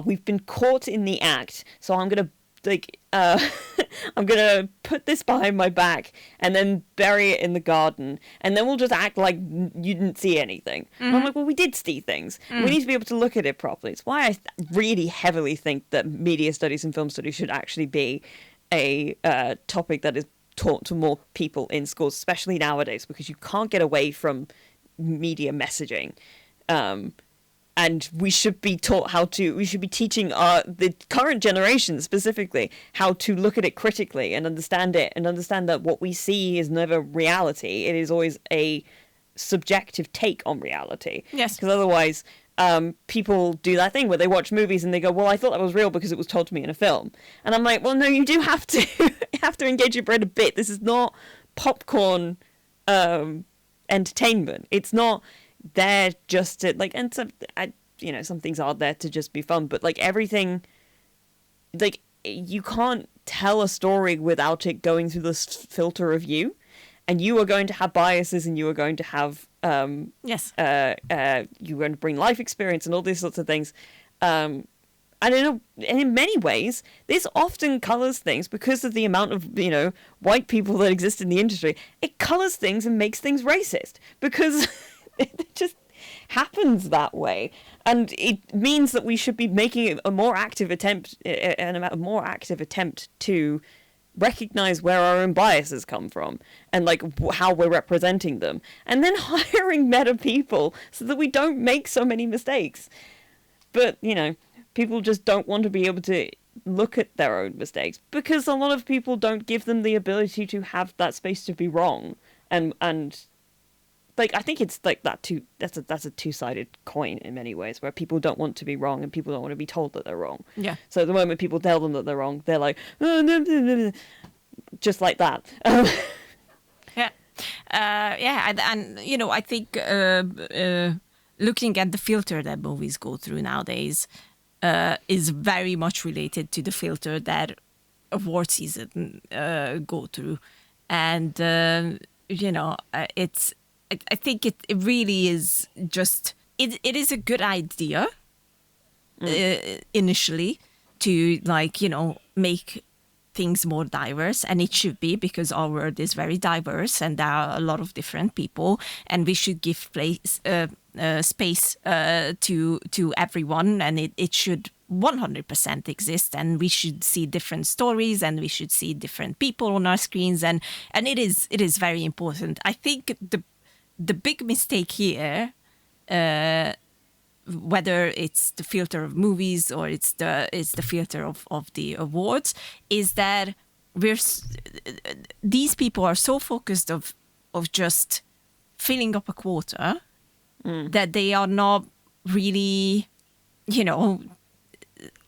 we've been caught in the act, so I'm gonna like I'm gonna put this behind my back and then bury it in the garden, and then we'll just act like you didn't see anything. And I'm like, well, we did see things. We need to be able to look at it properly. It's why I really heavily think that media studies and film studies should actually be a topic that is taught to more people in schools, especially nowadays, because you can't get away from media messaging. And we should be taught we should be teaching the current generation specifically how to look at it critically and understand it, and understand that what we see is never reality. It is always a subjective take on reality. Yes. Because otherwise, people do that thing where they watch movies and they go, well, I thought that was real because it was told to me in a film. And I'm like, well, no, you do have to you have to engage your brain a bit. This is not popcorn entertainment. It's not there just to like, and some some things are there to just be fun, but like everything, like you can't tell a story without it going through this filter of you, and you are going to have biases, and you are going to have yes, you're going to bring life experience and all these sorts of things, and in many ways this often colors things because of the amount of white people that exist in the industry. It colors things and makes things racist because it just happens that way, and it means that we should be making a more active attempt to recognize where our own biases come from and like how we're representing them, and then hiring meta people so that we don't make so many mistakes. But people just don't want to be able to look at their own mistakes because a lot of people don't give them the ability to have that space to be wrong, and like I think it's like that too. That's a two-sided coin in many ways, where people don't want to be wrong and people don't want to be told that they're wrong. Yeah. So the moment people tell them that they're wrong, they're like, oh, no, just like that. Yeah, and I think looking at the filter that movies go through nowadays is very much related to the filter that award season go through, and it's. I think it really is just it is a good idea initially to make things more diverse, and it should be, because our world is very diverse and there are a lot of different people, and we should give space to everyone, and it should 100% exist, and we should see different stories and we should see different people on our screens, and it is very important. I think the big mistake here, whether it's the filter of movies or it's the filter of the awards, is that these people are so focused of just filling up a quota that they are not really,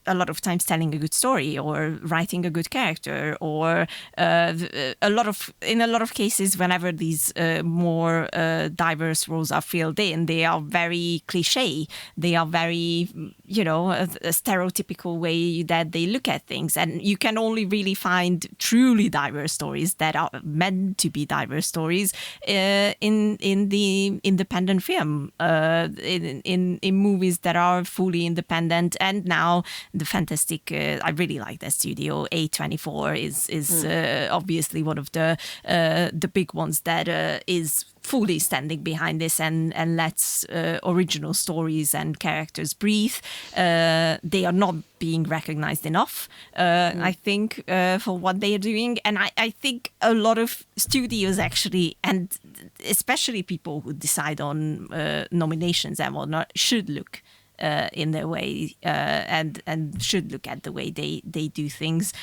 a lot of times telling a good story or writing a good character, or in a lot of cases, whenever these more diverse roles are filled in, they are very cliche. They are very, a stereotypical way that they look at things. And you can only really find truly diverse stories that are meant to be diverse stories in the independent film, in movies that are fully independent. And now the fantastic, I really like that studio. A24 is obviously one of the big ones that is fully standing behind this and lets original stories and characters breathe. They are not being recognized enough, I think, for what they are doing. And I think a lot of studios actually, and especially people who decide on nominations and whatnot, should look in their way and should look at the way they do things,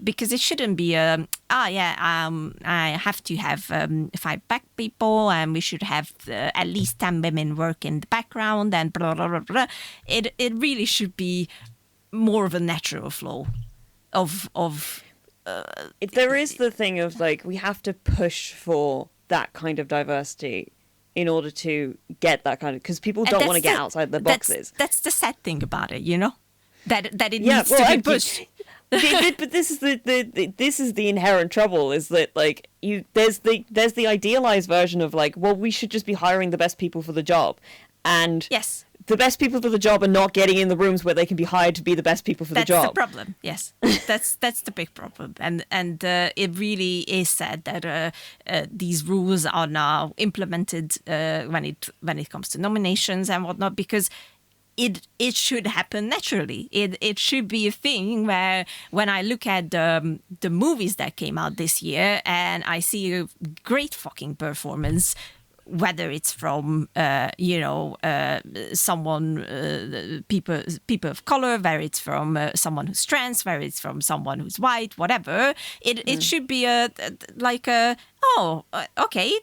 because it shouldn't be I have to have 5 black people and we should have at least 10 women work in the background and blah blah blah blah. It really should be more of a natural flow of there is the thing of like, we have to push for that kind of diversity in order to get that kind of, because people don't want to get outside their boxes. That's the sad thing about it, that it Yeah, needs well, to be pushed. but this is this is the inherent trouble, is that like there's the idealized version of like, well, we should just be hiring the best people for the job, and Yes. the best people for the job are not getting in the rooms where they can be hired to be the best people for the job. That's the problem. Yes, that's the big problem, and it really is sad that these rules are now implemented when it comes to nominations and whatnot, because it should happen naturally. It should be a thing where when I look at the movies that came out this year and I see a great fucking performance, whether it's from someone people of color, whether it's from someone who's trans, whether it's from someone who's white, whatever, it should be okay,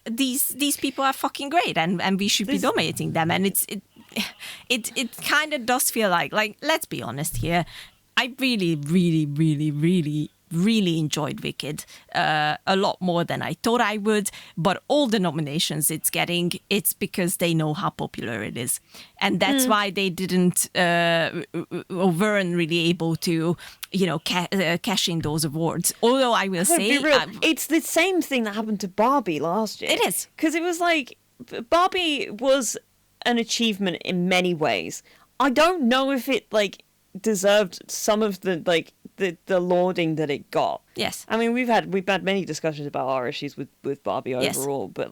these people are fucking great, and we should be dominating them. And it kind of does feel like let's be honest here, I really, really, really, really, really enjoyed Wicked a lot more than I thought I would. But all the nominations it's getting, it's because they know how popular it is. And that's why they didn't or weren't really able to, cash in those awards. Although I will say... it's the same thing that happened to Barbie last year. It is. Because it was like, Barbie was an achievement in many ways. I don't know if it deserved some of the the lauding that it got. Yes. I mean, we've had many discussions about our issues with Barbie overall, but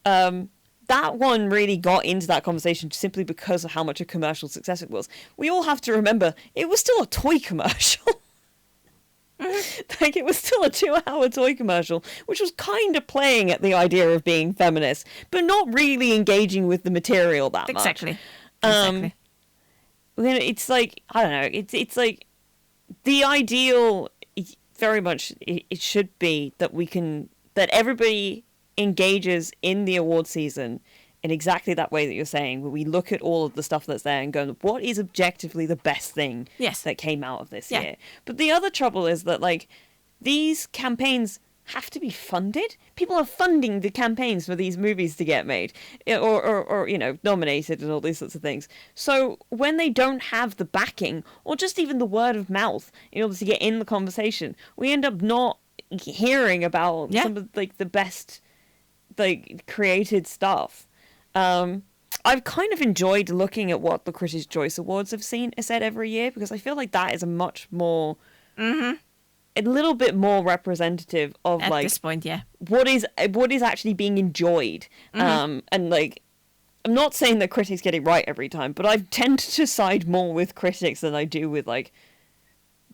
that one really got into that conversation simply because of how much a commercial success it was. We all have to remember it was still a toy commercial. It was still a 2-hour toy commercial, which was kind of playing at the idea of being feminist, but not really engaging with the material that much. Exactly. It's like, I don't know, it's like the ideal very much it should be that everybody engages in the award season in exactly that way that you're saying, where we look at all of the stuff that's there and go, what is objectively the best thing that came out of this year? But the other trouble is that these campaigns have to be funded. People are funding the campaigns for these movies to get made or nominated and all these sorts of things. So when they don't have the backing or just even the word of mouth in order to get in the conversation, we end up not hearing about some of the best created stuff. I've kind of enjoyed looking at what the Critics' Choice Awards have said every year, because I feel like that is a much more a little bit more representative of at this point, what is actually being enjoyed. And I'm not saying that critics get it right every time, but I tend to side more with critics than I do with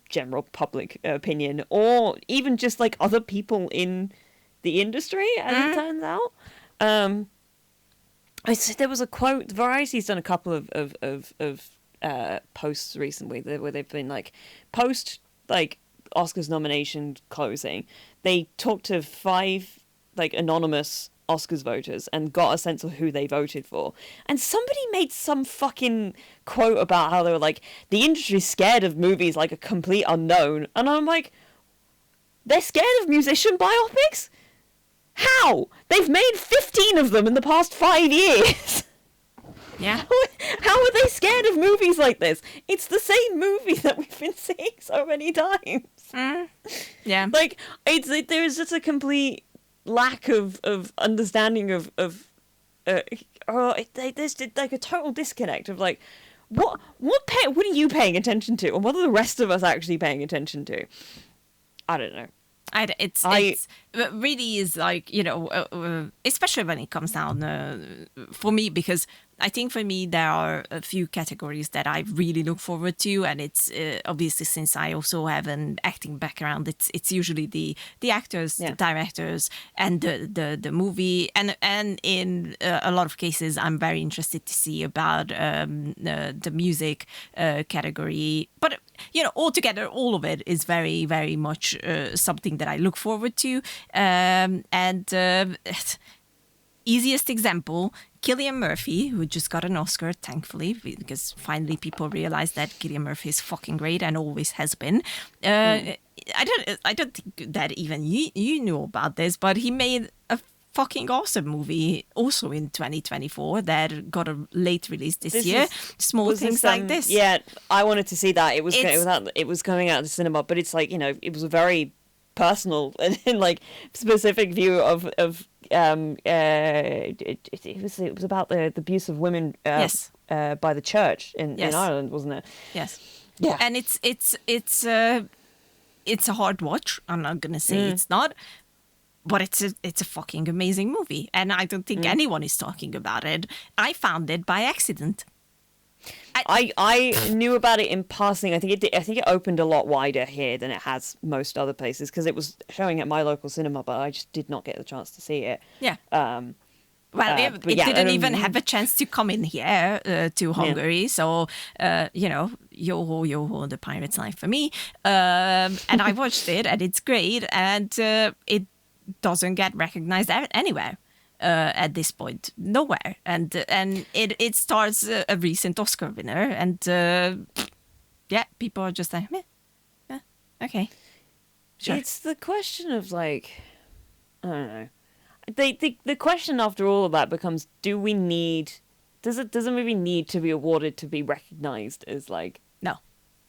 general public opinion, or even just other people in the industry, as it turns out. There was a quote. Variety's done a couple of posts recently where they've been post Oscars nomination closing. They talked to 5 anonymous Oscars voters and got a sense of who they voted for. And somebody made some fucking quote about how they were the industry's scared of movies like a complete unknown. And I'm like, they're scared of musician biopics? How? They've made 15 of them in the past 5 years. Yeah. How are they scared of movies like this? It's the same movie that we've been seeing so many times. Yeah. There's just a complete lack of understanding of there's a total disconnect of what are you paying attention to, and what are the rest of us actually paying attention to? I don't know. It really is especially when it comes down for me, because I think for me there are a few categories that I really look forward to, and it's obviously, since I also have an acting background, it's usually the actors, the directors, and the movie, and in a lot of cases I'm very interested to see about the music category. But altogether, all of it is very, very much something that I look forward to. Easiest example, Cillian Murphy, who just got an Oscar, thankfully, because finally people realize that Cillian Murphy is fucking great and always has been. I don't think that even you knew about this, but he made a fucking awesome movie also in 2024 that got a late release this year. Small was things like this. Yeah, I wanted to see that. It was It's- it was coming out of the cinema, but it's like, it was a very personal and like specific view of it was about the abuse of women Yes. by the church in Yes. Ireland, wasn't it? Yes. Yeah. And it's a hard watch. I'm not gonna say it's not, but it's a fucking amazing movie, and I don't think anyone is talking about it. I found it by accident. I knew about it in passing. I think it opened a lot wider here than it has most other places because it was showing at my local cinema, but I just did not get the chance to see it. Yeah. Um, Well, it but yeah, didn't even have a chance to come in here to Hungary. So, yo, the pirate's life for me. And I watched it, and it's great. And it doesn't get recognized anywhere at this point, nowhere. And it stars a recent Oscar winner. And people are just like, meh, okay, sure. It's the question of like, I don't know. The question after all of that becomes: does a movie need to be awarded to be recognized as like No.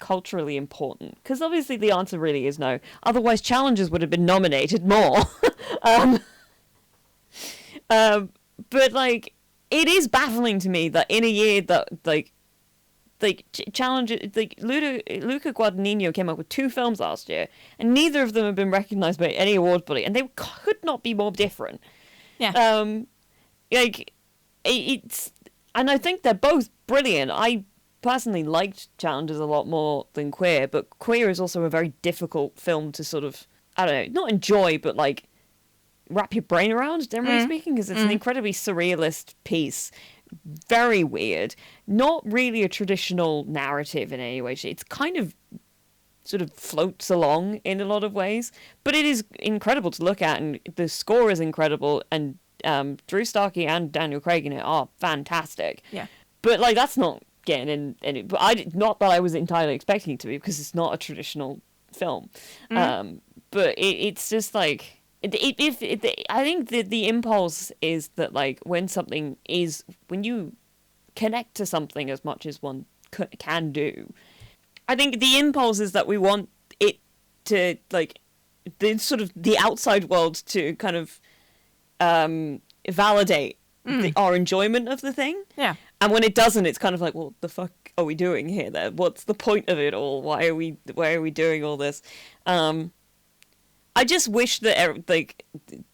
culturally important? Because obviously the answer really is no. Otherwise, challenges would have been nominated more. But like, it is baffling to me that in a year that challenges like Luca Guadagnino came up with 2 films last year, and neither of them have been recognized by any awards body, and they could not be more different. Yeah. It's, and I think they're both brilliant. I personally liked Challenges a lot more than Queer, but Queer is also a very difficult film to sort of, I don't know, not enjoy, but like wrap your brain around, generally speaking, because it's an incredibly surrealist piece. Very weird. Not really a traditional narrative in any way. It's kind of sort of floats along in a lot of ways, but it is incredible to look at, and the score is incredible, and Drew Starkey and Daniel Craig in it are fantastic. Yeah. But like, that's not getting in any. But not that I was entirely expecting it to be, because it's not a traditional film. But it's just like, I think the impulse is that like when you connect to something as much as one can do, I think the impulse is that we want it to like the sort of the outside world to kind of validate our enjoyment of the thing. Yeah. And when it doesn't, it's kind of like, well, the fuck are we doing here then? What's the point of it all? Why are we doing all this? I just wish that like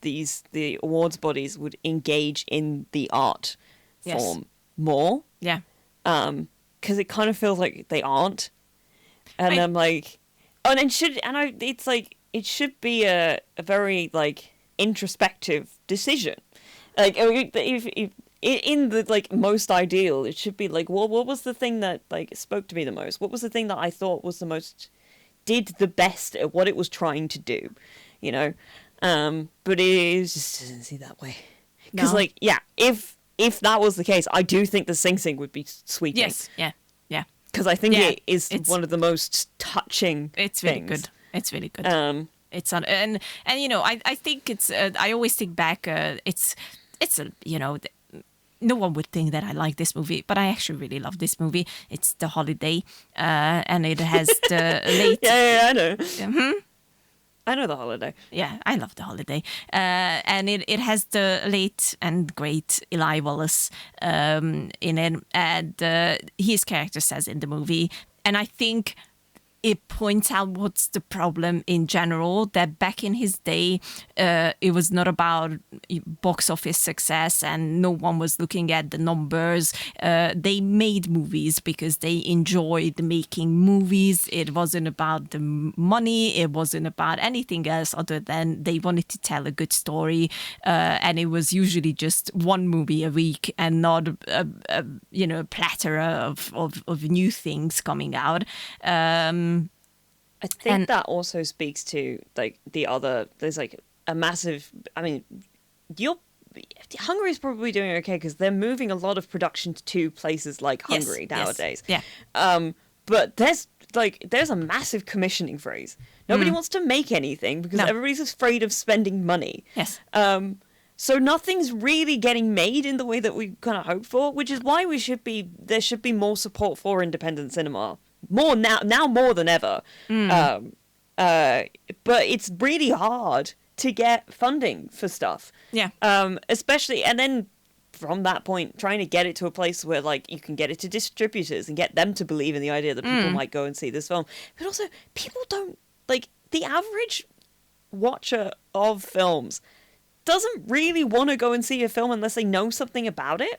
the awards bodies would engage in the art form more. Yeah. Because it kind of feels like they aren't. And I'm like, it's like, it should be a very like introspective decision. Like, if in the like most ideal, it should be like, well, what was the thing that like spoke to me the most? What was the thing that I thought was the most, did the best at what it was trying to do, you know? But it just doesn't see that way. Because like, yeah, if that was the case, I do think the Sing Sing would be sweeping. Yes. Yeah. Yeah. Because I think it is one of the most touching It's really things. good. It's really good. It's on, and you know, I think it's. I always think back. It's a, you know, no one would think that I like this movie, but I actually really love this movie. It's The Holiday, and it has the late. Yeah, I know. I know The Holiday. Yeah, I love The Holiday. And it has the late and great Eli Wallace in it. And his character says in the movie, and I think it points out what's the problem in general, that back in his day, it was not about box office success and no one was looking at the numbers. They made movies because they enjoyed making movies. It wasn't about the money. It wasn't about anything else other than they wanted to tell a good story. And it was usually just one movie a week and not a plethora of new things coming out. I think that also speaks to like there's like a massive, I mean, Hungary's probably doing okay because they're moving a lot of production to places like Hungary nowadays. Yes, yeah. But there's a massive commissioning freeze. Nobody wants to make anything because everybody's afraid of spending money. Yes. So nothing's really getting made in the way that we kind of hope for, which is why there should be more support for independent cinema. More now more than ever. But it's really hard to get funding for stuff. Yeah. Especially, and then from that point, trying to get it to a place where, like, you can get it to distributors and get them to believe in the idea that people might go and see this film. But also, people don't, like, the average watcher of films doesn't really want to go and see a film unless they know something about it.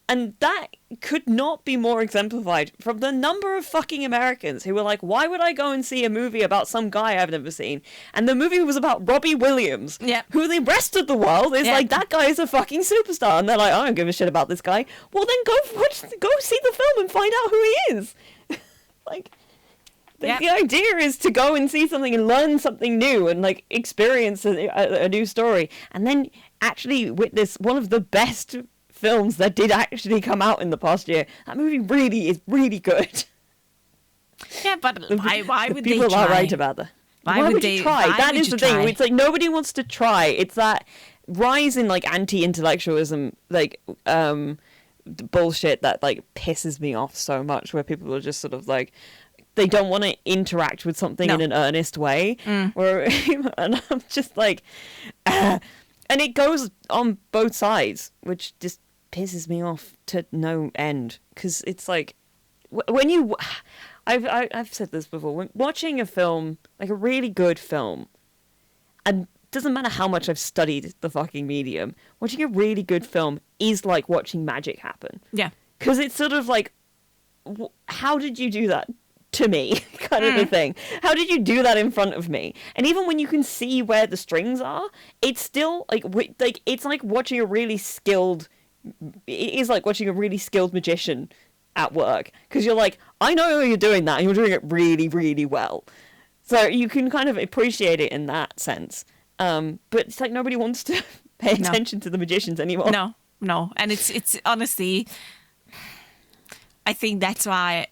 And that could not be more exemplified from the number of fucking Americans who were like, why would I go and see a movie about some guy I've never seen? And the movie was about Robbie Williams, who the rest of the world is like, that guy is a fucking superstar. And they're like, I don't give a shit about this guy. Well, then go see the film and find out who he is. Like, the idea is to go and see something and learn something new and, like, experience a new story. And then actually witness one of the best films that did actually come out in the past year. That movie really is really good. Yeah, but why would they try? People are right about that. Why would you try? That is the thing. It's like nobody wants to try. It's that rise in, like, anti-intellectualism, like, bullshit that, like, pisses me off so much, where people are just sort of like, they don't want to interact with something in an earnest way. And I'm just like, and it goes on both sides, which just pisses me off to no end. Because it's like, when you, I've said this before, when watching a film, like a really good film, and doesn't matter how much I've studied the fucking medium, watching a really good film is like watching magic happen. Yeah. Because it's sort of like, how did you do that to me, kind of a thing? How did you do that in front of me? And even when you can see where the strings are, it's still like it's like watching a really skilled. It is like watching a really skilled magician at work, because you're like, I know you're doing that, and you're doing it really, really well. So you can kind of appreciate it in that sense. But it's like nobody wants to pay attention to the magicians anymore. No, and it's honestly, I think that's why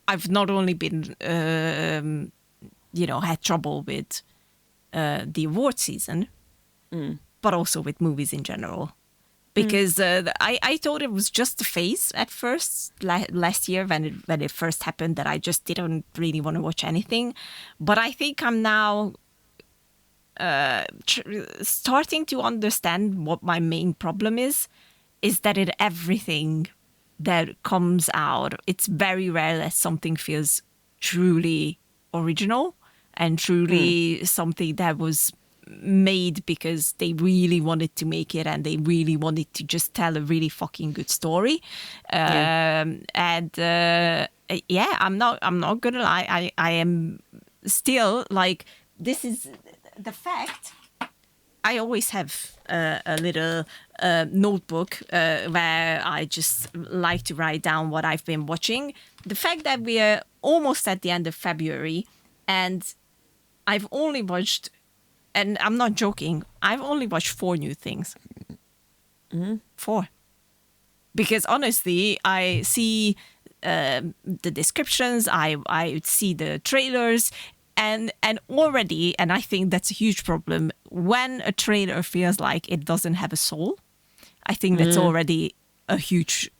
I've not only been, had trouble with the award season, but also with movies in general. Because I thought it was just a phase at first, last year when it first happened, that I just didn't really want to watch anything. But I think I'm now starting to understand what my main problem is that in everything that comes out, it's very rare that something feels truly original and truly something that was made because they really wanted to make it and they really wanted to just tell a really fucking good story. I'm not gonna lie, I am still like, this is the fact. I always have a little notebook where I just like to write down what I've been watching. The fact that we are almost at the end of February and I've only watched, and I'm not joking, I've only watched 4 new things. 4. Because honestly, I see the descriptions, I see the trailers, and already, and I think that's a huge problem, when a trailer feels like it doesn't have a soul, I think that's already a huge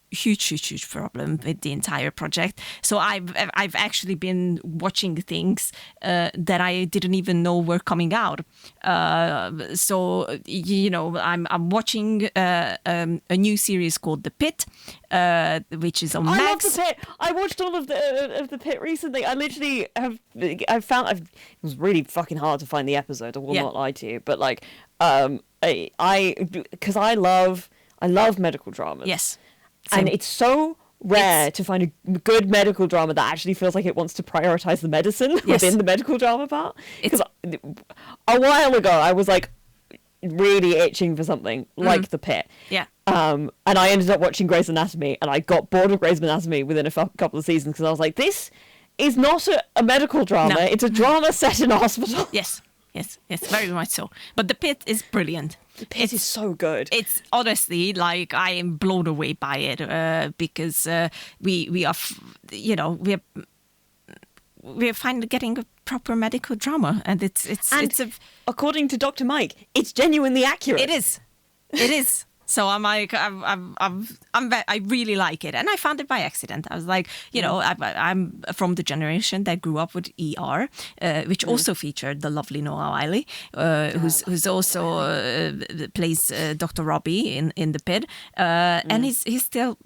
problem with the entire project. So I've actually been watching things that I didn't even know were coming out. So I'm watching a new series called The Pit, which is on Max. I love The Pit. I watched all of the Pit recently. I literally it was really fucking hard to find the episode. I will not lie to you, but like because I love medical dramas. Yes. And it's so rare to find a good medical drama that actually feels like it wants to prioritize the medicine within the medical drama part. Because a while ago, I was like really itching for something like The Pit. Yeah. And I ended up watching Grey's Anatomy, and I got bored of Grey's Anatomy within a couple of seasons because I was like, this is not a medical drama. No. It's a drama set in a hospital. Yes, very much so. But The Pit is brilliant. The Pit is so good. It's honestly like I am blown away by it because we are finally getting a proper medical drama, and it's according to Dr. Mike, it's genuinely accurate. It is. It is. So I'm like, I really like it, and I found it by accident. I was like, I'm from the generation that grew up with ER, which also featured the lovely Noah Wiley, who's also plays Dr. Robbie in the Pit, and he's still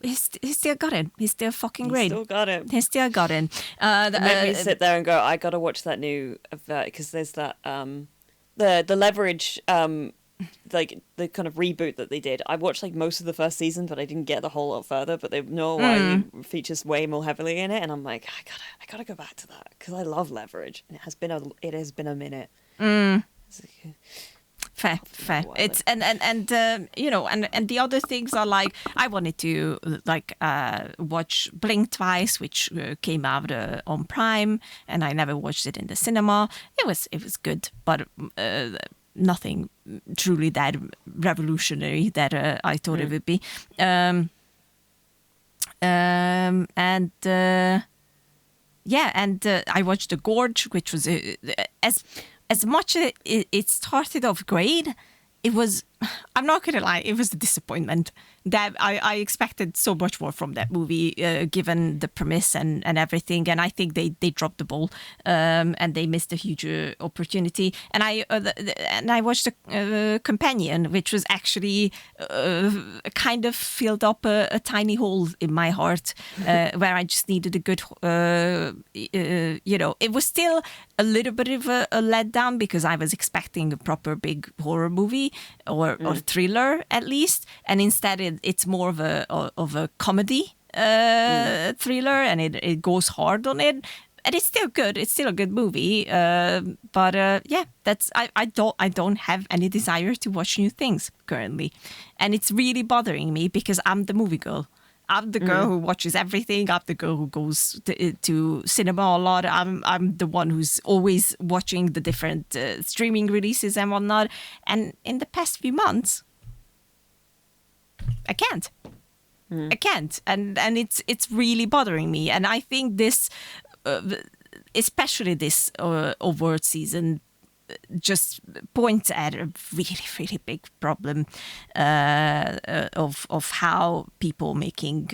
got it. He's still fucking He's great. still got it. He's still got it. It made me sit there and go, I gotta watch that new, because there's that the Leverage like the kind of reboot that they did. I watched like most of the first season, but I didn't get the whole lot further. But they know why features way more heavily in it, and I'm like, I gotta go back to that because I love Leverage, and it has been a minute. Fair. It's and the other things are like I wanted to watch Blink Twice, which came out on Prime, and I never watched it in the cinema. It was good, but nothing truly that revolutionary that I thought it would be. I watched The Gorge, which was as much as it started off great, it was, I'm not going to lie, it was a disappointment. That I expected so much more from that movie, given the premise and everything. And I think they dropped the ball, and they missed a huge opportunity. And I watched a Companion, which was actually kind of filled up a tiny hole in my heart, where I just needed a good, it was still a little bit of a letdown because I was expecting a proper big horror movie or thriller at least, and instead it's more of a comedy thriller, and it goes hard on it, and it's still good. It's still a good movie, but that's I don't have any desire to watch new things currently, and it's really bothering me because I'm the movie girl. I'm the girl who watches everything. I'm the girl who goes to cinema a lot. I'm the one who's always watching the different streaming releases and whatnot. And in the past few months, I can't. I can't, and it's really bothering me. And I think this, especially this award season, just points at a really, really big problem of how people making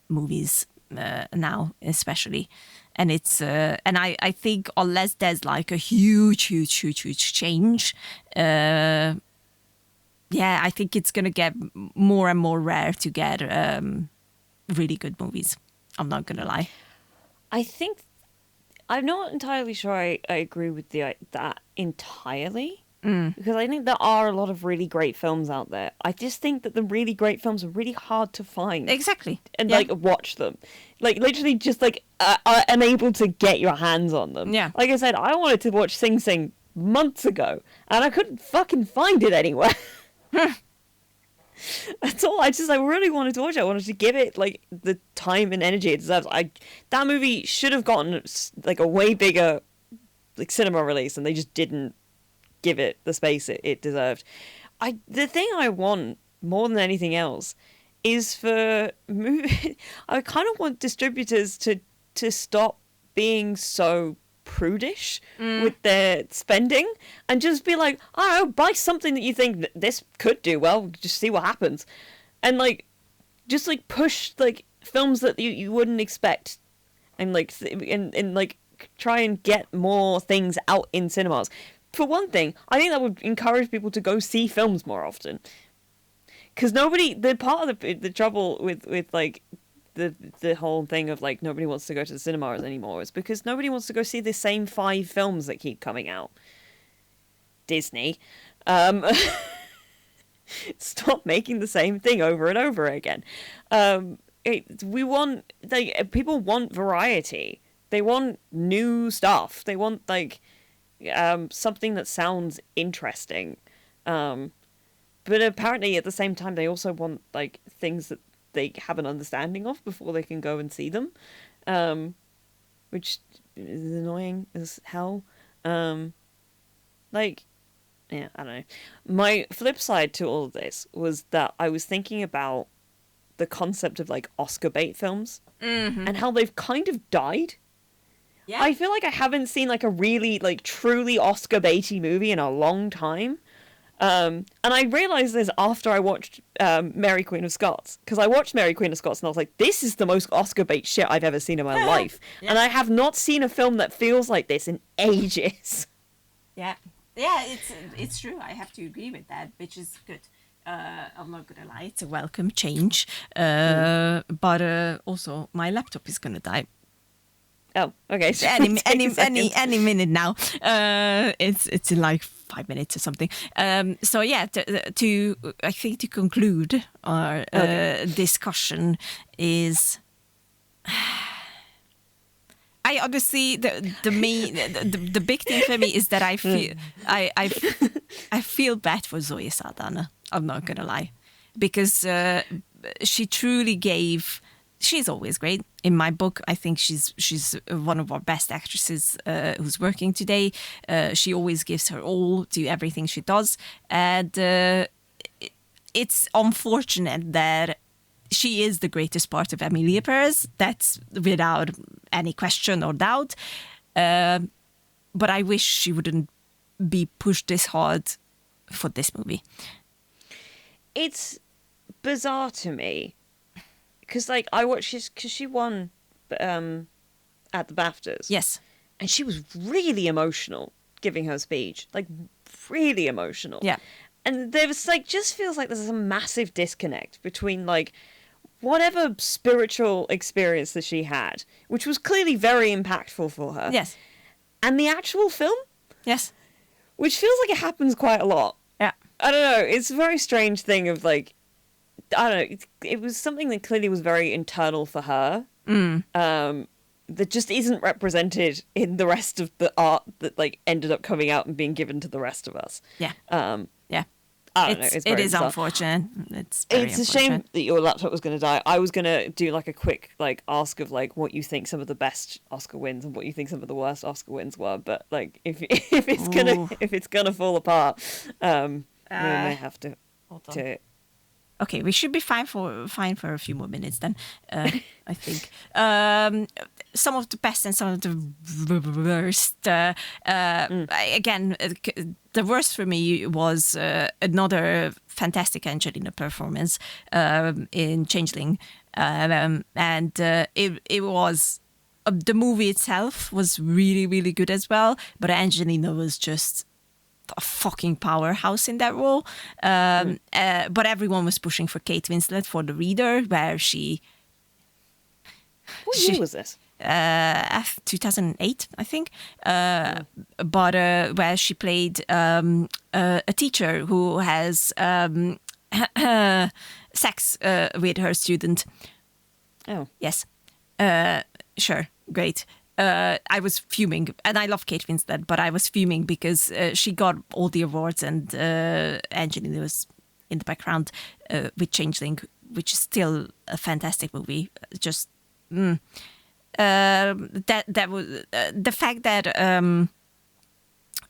movies now, especially. And it's and I think unless there's like a huge change, I think it's gonna get more and more rare to get really good movies. I'm not gonna lie. I think I'm not entirely sure I agree with that entirely, because I think there are a lot of really great films out there. I just think that the really great films are really hard to find. Exactly. And like watch them, like literally just like unable to get your hands on them. Yeah. Like I said, I wanted to watch Sing Sing months ago, and I couldn't fucking find it anywhere. That's all. I really wanted to watch it. I wanted to give it like the time and energy it deserves. That movie should have gotten like a way bigger like cinema release, and they just didn't give it the space it deserved. The thing I want more than anything else is for I kind of want distributors to stop being so prudish with their spending and just be like, oh, buy something that you think that this could do well, just see what happens, and like just like push like films that you wouldn't expect, and like and like try and get more things out in cinemas. For one thing, I think that would encourage people to go see films more often, because the part of the trouble with like the whole thing of like nobody wants to go to the cinemas anymore is because nobody wants to go see the same 5 films that keep coming out. Disney, stop making the same thing over and over again. We want people want variety. They want new stuff. They want like something that sounds interesting. But apparently at the same time they also want like things that they have an understanding of before they can go and see them, which is annoying as hell. I don't know. My flip side to all of this was that I was thinking about the concept of like Oscar bait films and how they've kind of died. Yeah. I feel like I haven't seen like a really like truly Oscar baity movie in a long time. And I realised this after I watched Mary Queen of Scots, because I watched Mary Queen of Scots and I was like, this is the most Oscar bait shit I've ever seen in my life. Yeah. And I have not seen a film that feels like this in ages. Yeah, it's true. I have to agree with that, which is good. I'm not gonna lie, it's a welcome change. But also my laptop is gonna die. Oh, okay. So Any minute now. It's in like 5 minutes or something. So yeah, to I think to conclude our discussion is. I honestly the big thing for me is that I feel I feel bad for Zoe Saldana. I'm not gonna lie, because she truly gave. She's always great in my book. I think she's one of our best actresses who's working today. She always gives her all to everything she does, and it's unfortunate that she is the greatest part of Emilia Perez. That's without any question or doubt. But I wish she wouldn't be pushed this hard for this movie. It's bizarre to me, because like I watched because she won at the BAFTAs. Yes. And she was really emotional giving her speech, like really emotional. Yeah. And there was like, just feels like there's a massive disconnect between like whatever spiritual experience that she had, which was clearly very impactful for her. Yes. And the actual film, Yes. which feels like it happens quite a lot. Yeah. I don't know. It's a very strange thing of like, I don't know. It was something that clearly was very internal for her. That just isn't represented in the rest of the art that like ended up coming out and being given to the rest of us. Yeah. Yeah. I don't know. It's very bizarre. Unfortunate. It's very It's a shame that your laptop was going to die. I was going to do like a quick like ask of like what you think some of the best Oscar wins and what you think some of the worst Oscar wins were. But like if it's gonna fall apart, we may have to. Okay, we should be fine for a few more minutes then. I think some of the best and some of the worst. Again, the worst for me was another fantastic Angelina performance in Changeling, and it was. The movie itself was really, really good as well, but Angelina was just a fucking powerhouse in that role. But everyone was pushing for Kate Winslet for The Reader, where she... What year was this? 2008, I think. But where she played a teacher who has sex with her student. Oh. Yes. Sure. Great. I was fuming, and I love Kate Winslet, but I was fuming because she got all the awards, and Angelina was in the background with Changeling, which is still a fantastic movie. Just that was the fact that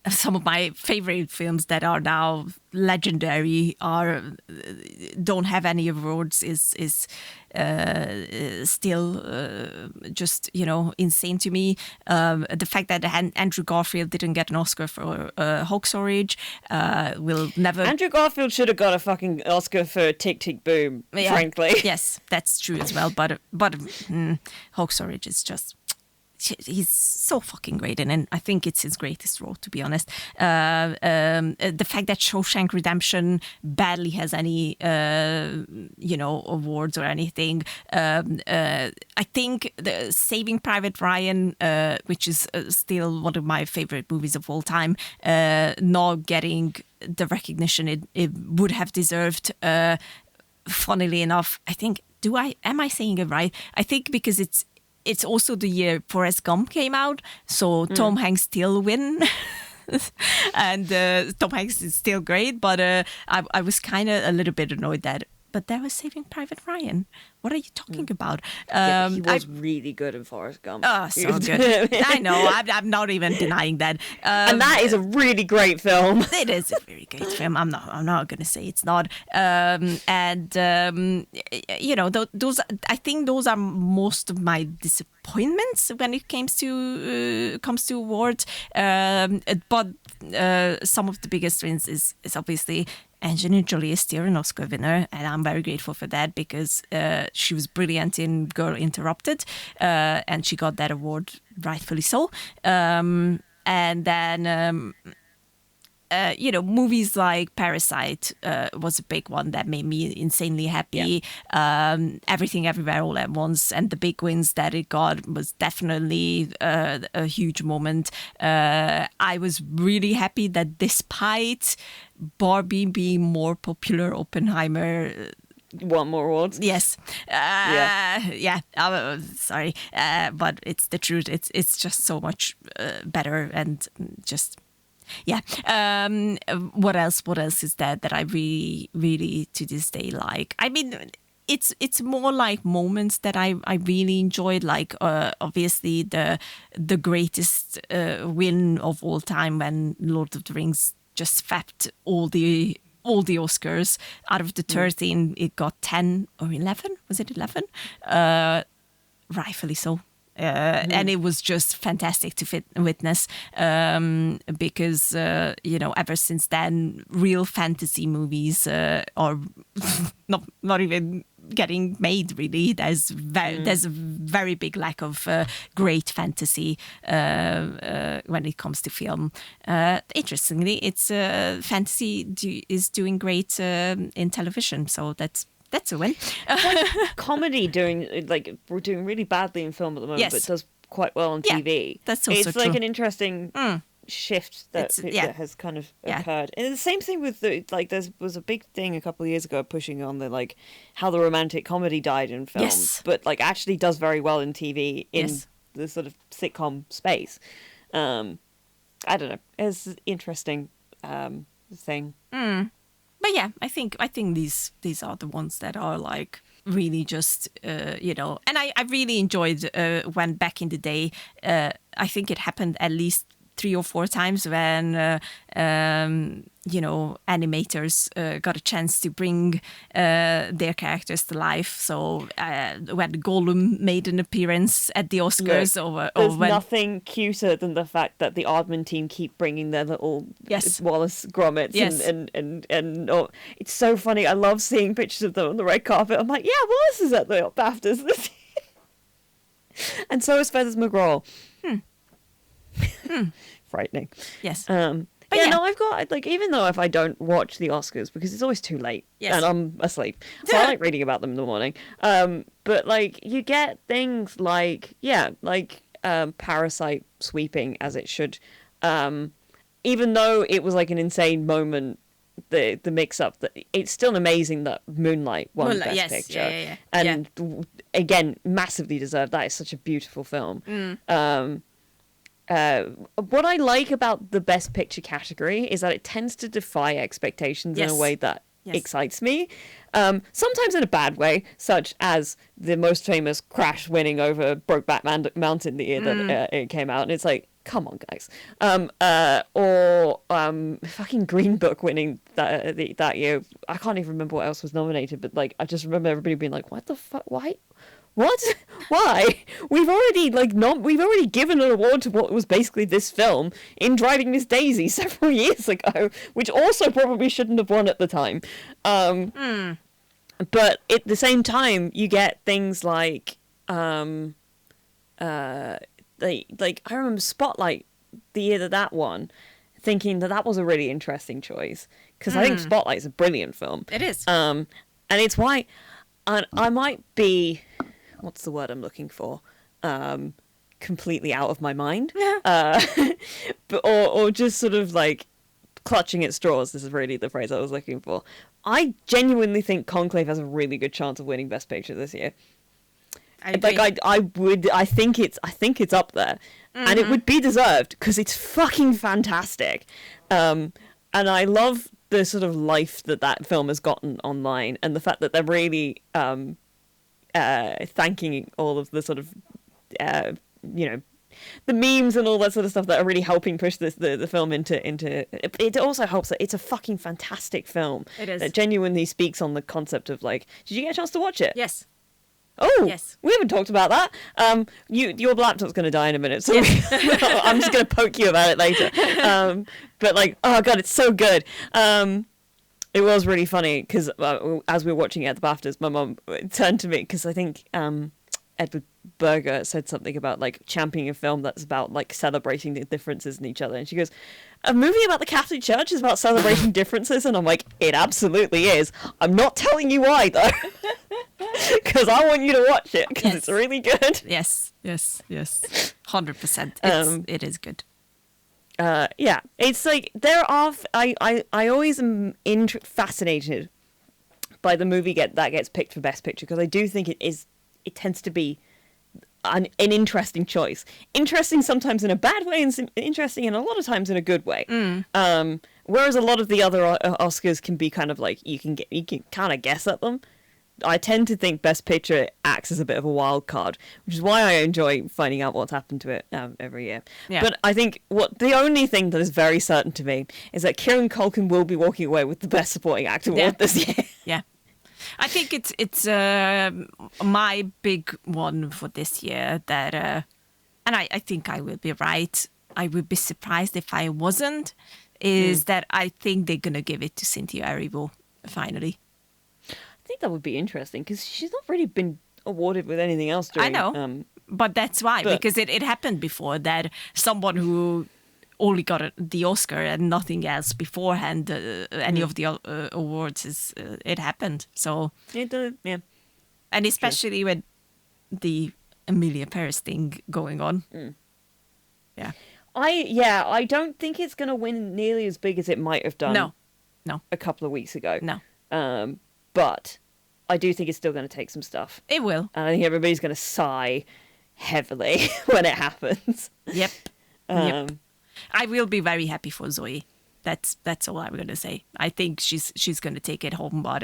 some of my favorite films that are now legendary don't have any awards is still just insane to me. The fact that Andrew Garfield didn't get an Oscar for Hawk's will never. Andrew Garfield should have got a fucking Oscar for Tick Tick Boom. Yeah. Frankly, yes, that's true as well. But Hawk's is just. He's so fucking great, and I think it's his greatest role, to be honest. The fact that Shawshank Redemption barely has any, awards or anything. I think the Saving Private Ryan, which is still one of my favorite movies of all time, not getting the recognition it would have deserved. Funnily enough, I think. Am I saying it right? I think because it's also the year Forrest Gump came out, so Tom Hanks still win. And Tom Hanks is still great, but I was kind of a little bit annoyed that but that was Saving Private Ryan. What are you talking about? Yeah, but he was really good in Forrest Gump. Oh, so good. I know. I'm not even denying that. And that is a really great film. It is a very great film. I'm not going to say it's not. Those. I think those are most of my disappointments when it comes to awards. But some of the biggest wins is obviously Angelina Jolie is still an Oscar winner, and I'm very grateful for that because she was brilliant in Girl Interrupted, and she got that award rightfully so. And then, movies like Parasite was a big one that made me insanely happy. Yeah. Everything Everywhere All at Once, and the big wins that it got was definitely a huge moment. I was really happy that despite Barbie being more popular, Oppenheimer won more awards. Yes. Sorry, but it's the truth. It's just so much better, and just yeah. What else is that I really, really to this day like? I mean, it's more like moments that I really enjoyed, like obviously the greatest win of all time when Lord of the Rings just fapped all the Oscars. Out of the 13, it got 10 or 11. Was it 11? Rightfully so. And it was just fantastic to witness because, ever since then, real fantasy movies are not even getting made, really. There's a very big lack of great fantasy when it comes to film. Interestingly, it's fantasy is doing great in television, so that's a win. Comedy we're doing really badly in film at the moment, yes. but does quite well on TV. That's also it's true. like an interesting shift that has kind of occurred. And the same thing with there was a big thing a couple of years ago pushing on how the romantic comedy died in film, but actually does very well in TV in the sort of sitcom space. I don't know. It's an interesting thing. But yeah, I think these are the ones that are like really just and I really enjoyed when back in the day I think it happened at least 3 or 4 times when animators got a chance to bring their characters to life. So when Gollum made an appearance at the Oscars, there's nothing cuter than the fact that the Aardman team keep bringing their little Wallace Grommets, and it's so funny. I love seeing pictures of them on the red carpet. I'm like, yeah, Wallace is at the BAFTAs this year. And so is Feathers McGraw. Frightening. Yes. But I've got even though if I don't watch the Oscars because it's always too late and I'm asleep, so I like reading about them in the morning. But you get things Parasite sweeping as it should, even though it was an insane moment. The mix up that it's still amazing that Moonlight won Best Picture, and again massively deserved. That is such a beautiful film. What I like about the Best Picture category is that it tends to defy expectations in a way that excites me. Sometimes in a bad way, such as the most famous Crash winning over Brokeback Mountain the year that it came out, and it's like, come on, guys. Or fucking Green Book winning that year. I can't even remember what else was nominated, but I just remember everybody being like, what the fuck? Why? What? Why? We've already we've already given an award to what was basically this film in Driving Miss Daisy several years ago, which also probably shouldn't have won at the time. But at the same time, you get things like I remember Spotlight the year that won, thinking that was a really interesting choice because I think Spotlight's a brilliant film. It is. And it's why I might be. What's the word I'm looking for? Completely out of my mind. Or just sort of clutching at straws. This is really the phrase I was looking for. I genuinely think Conclave has a really good chance of winning Best Picture this year. I think it's up there, and it would be deserved because it's fucking fantastic. And I love the sort of life that film has gotten online, and the fact that they're really thanking all of the sort of you know, the memes and all that sort of stuff that are really helping push the film into. It also helps that it's a fucking fantastic film. It is. That genuinely speaks on the concept of like, did you get a chance to watch it? Yes. Oh, yes. We haven't talked about that. Your laptop's going to die in a minute, so I'm just going to poke you about it later. But like, oh god, it's so good. It was really funny because as we were watching it at the BAFTAs, my mum turned to me because I think Edward Berger said something about like championing a film that's about like celebrating the differences in each other, and she goes, "A movie about the Catholic Church is about celebrating differences," and I'm like, "It absolutely is. I'm not telling you why though." Because I want you to watch it because it's really good. Yes, 100%. It is good. Yeah, it's like there are. I always am fascinated by the movie that gets picked for Best Picture because I do think it tends to be an interesting choice. Interesting sometimes in a bad way, and interesting in a lot of times in a good way. Whereas a lot of the other Oscars can be kind of like you can kind of guess at them. I tend to think Best Picture acts as a bit of a wild card, which is why I enjoy finding out what's happened to it every year. Yeah. But I think the only thing that is very certain to me is that Kieran Culkin will be walking away with the Best Supporting Actor award this year. Yeah. I think it's my big one for this year that, and I think I will be right. I would be surprised if I wasn't, is that I think they're going to give it to Cynthia Erivo, finally. I think that would be interesting because she's not really been awarded with anything else during... I know, but that's why, because it happened before that someone who only got the Oscar and nothing else beforehand, any of the awards, it happened. So it does, yeah. And especially with the Emilia Paris thing going on. Yeah. I don't think it's going to win nearly as big as it might have done. No. A couple of weeks ago. No. But I do think it's still going to take some stuff. It will. And I think everybody's going to sigh heavily when it happens. Yep. I will be very happy for Zoe. That's all I'm going to say. I think she's going to take it home, but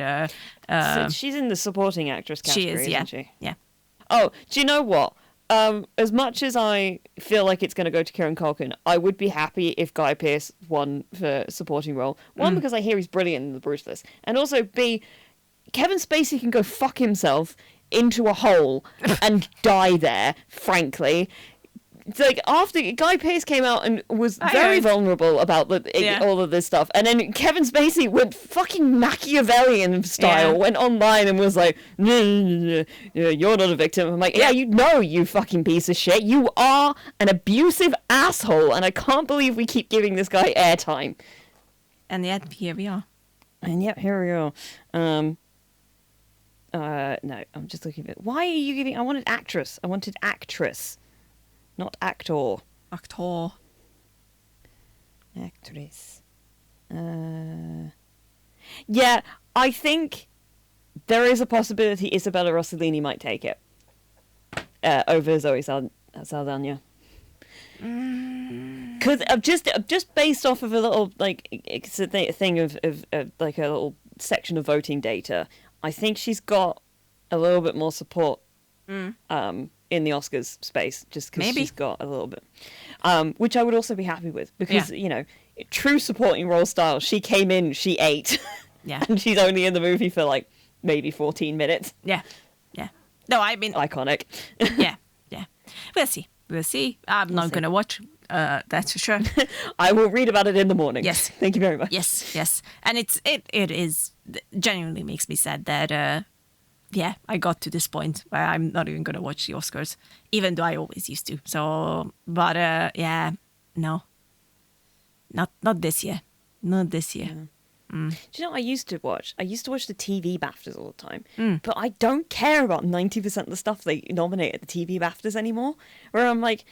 so she's in the supporting actress category, isn't she? Yeah. Oh, do you know what? As much as I feel like it's going to go to Kieran Culkin, I would be happy if Guy Pearce won for supporting role. One, because I hear he's brilliant in The Brutalist, and also B, Kevin Spacey can go fuck himself into a hole and die there, frankly. It's like after Guy Pearce came out and was very vulnerable about all of this stuff, and then Kevin Spacey went fucking Machiavellian style, went online and was like, "You're not a victim." I'm like, "Yeah, you fucking piece of shit. You are an abusive asshole, and I can't believe we keep giving this guy airtime." And yet here we are. No, I'm just looking at it. Why are you giving? I wanted actress. Not actor. Actor. Actress. Yeah, I think there is a possibility Isabella Rossellini might take it over Zoe Saldana. Because just based off of a little it's a thing of like a little section of voting data, I think she's got a little bit more support. In the Oscars space, just because she's got a little bit, which I would also be happy with because true supporting role style. She came in, she ate, and she's only in the movie for like maybe 14 minutes. Yeah. No, I mean iconic. yeah. We'll see. I'm not gonna watch. That's for sure. I will read about it in the morning. Yes. Thank you very much. Yes. And it is genuinely makes me sad that. I got to this point where I'm not even going to watch the Oscars, even though I always used to. So, but no. Not this year. Not this year. Do you know what I used to watch? I used to watch the TV BAFTAs all the time. But I don't care about 90% of the stuff they nominate at the TV BAFTAs anymore. Where I'm like,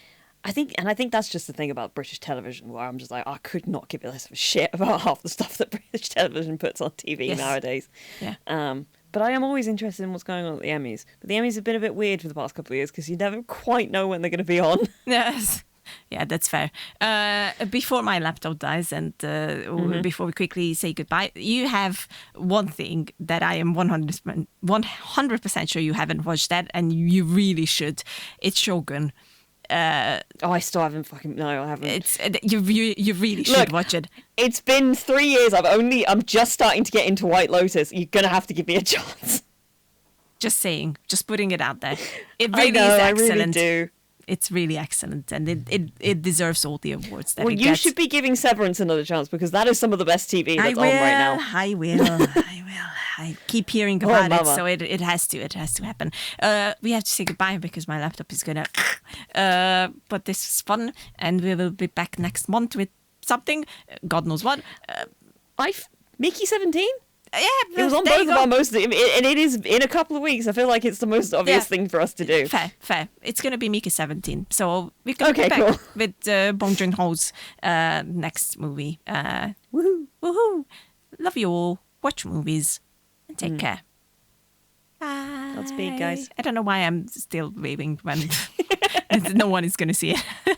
I think that's just the thing about British television, where I'm just like, I could not give a less of a shit about half the stuff that British television puts on TV nowadays. Yeah. But I am always interested in what's going on at the Emmys. But the Emmys have been a bit weird for the past couple of years because you never quite know when they're going to be on. Yes. Yeah, that's fair. Before my laptop dies and before we quickly say goodbye, you have one thing that I am 100% sure you haven't watched that, and you really should. It's Shogun. Oh, I still haven't fucking... No, I haven't. It's you really should watch it. It's been 3 years. I'm just starting to get into White Lotus. You're going to have to give me a chance. Just saying. Just putting it out there. It I really know, is I excellent. really do. It's really excellent, and it deserves all the awards that Well, it you gets. should be giving Severance another chance, because that is some of the best TV that's on right now. I will. I keep hearing about it, mama. so it has to happen. We have to say goodbye because my laptop is gonna. But this is fun, and we will be back next month with something. God knows what. Mickey 17? Yeah, It was on there both you of go. our most, and it is in a couple of weeks. I feel like it's the most obvious thing for us to do. Fair. It's gonna be Mickey 17, so we can Okay, be back cool. with Bong Joon-ho's next movie. Woohoo! Love you all. Watch movies and take care. Bye. Godspeed, guys. I don't know why I'm still waving when no one is gonna see it.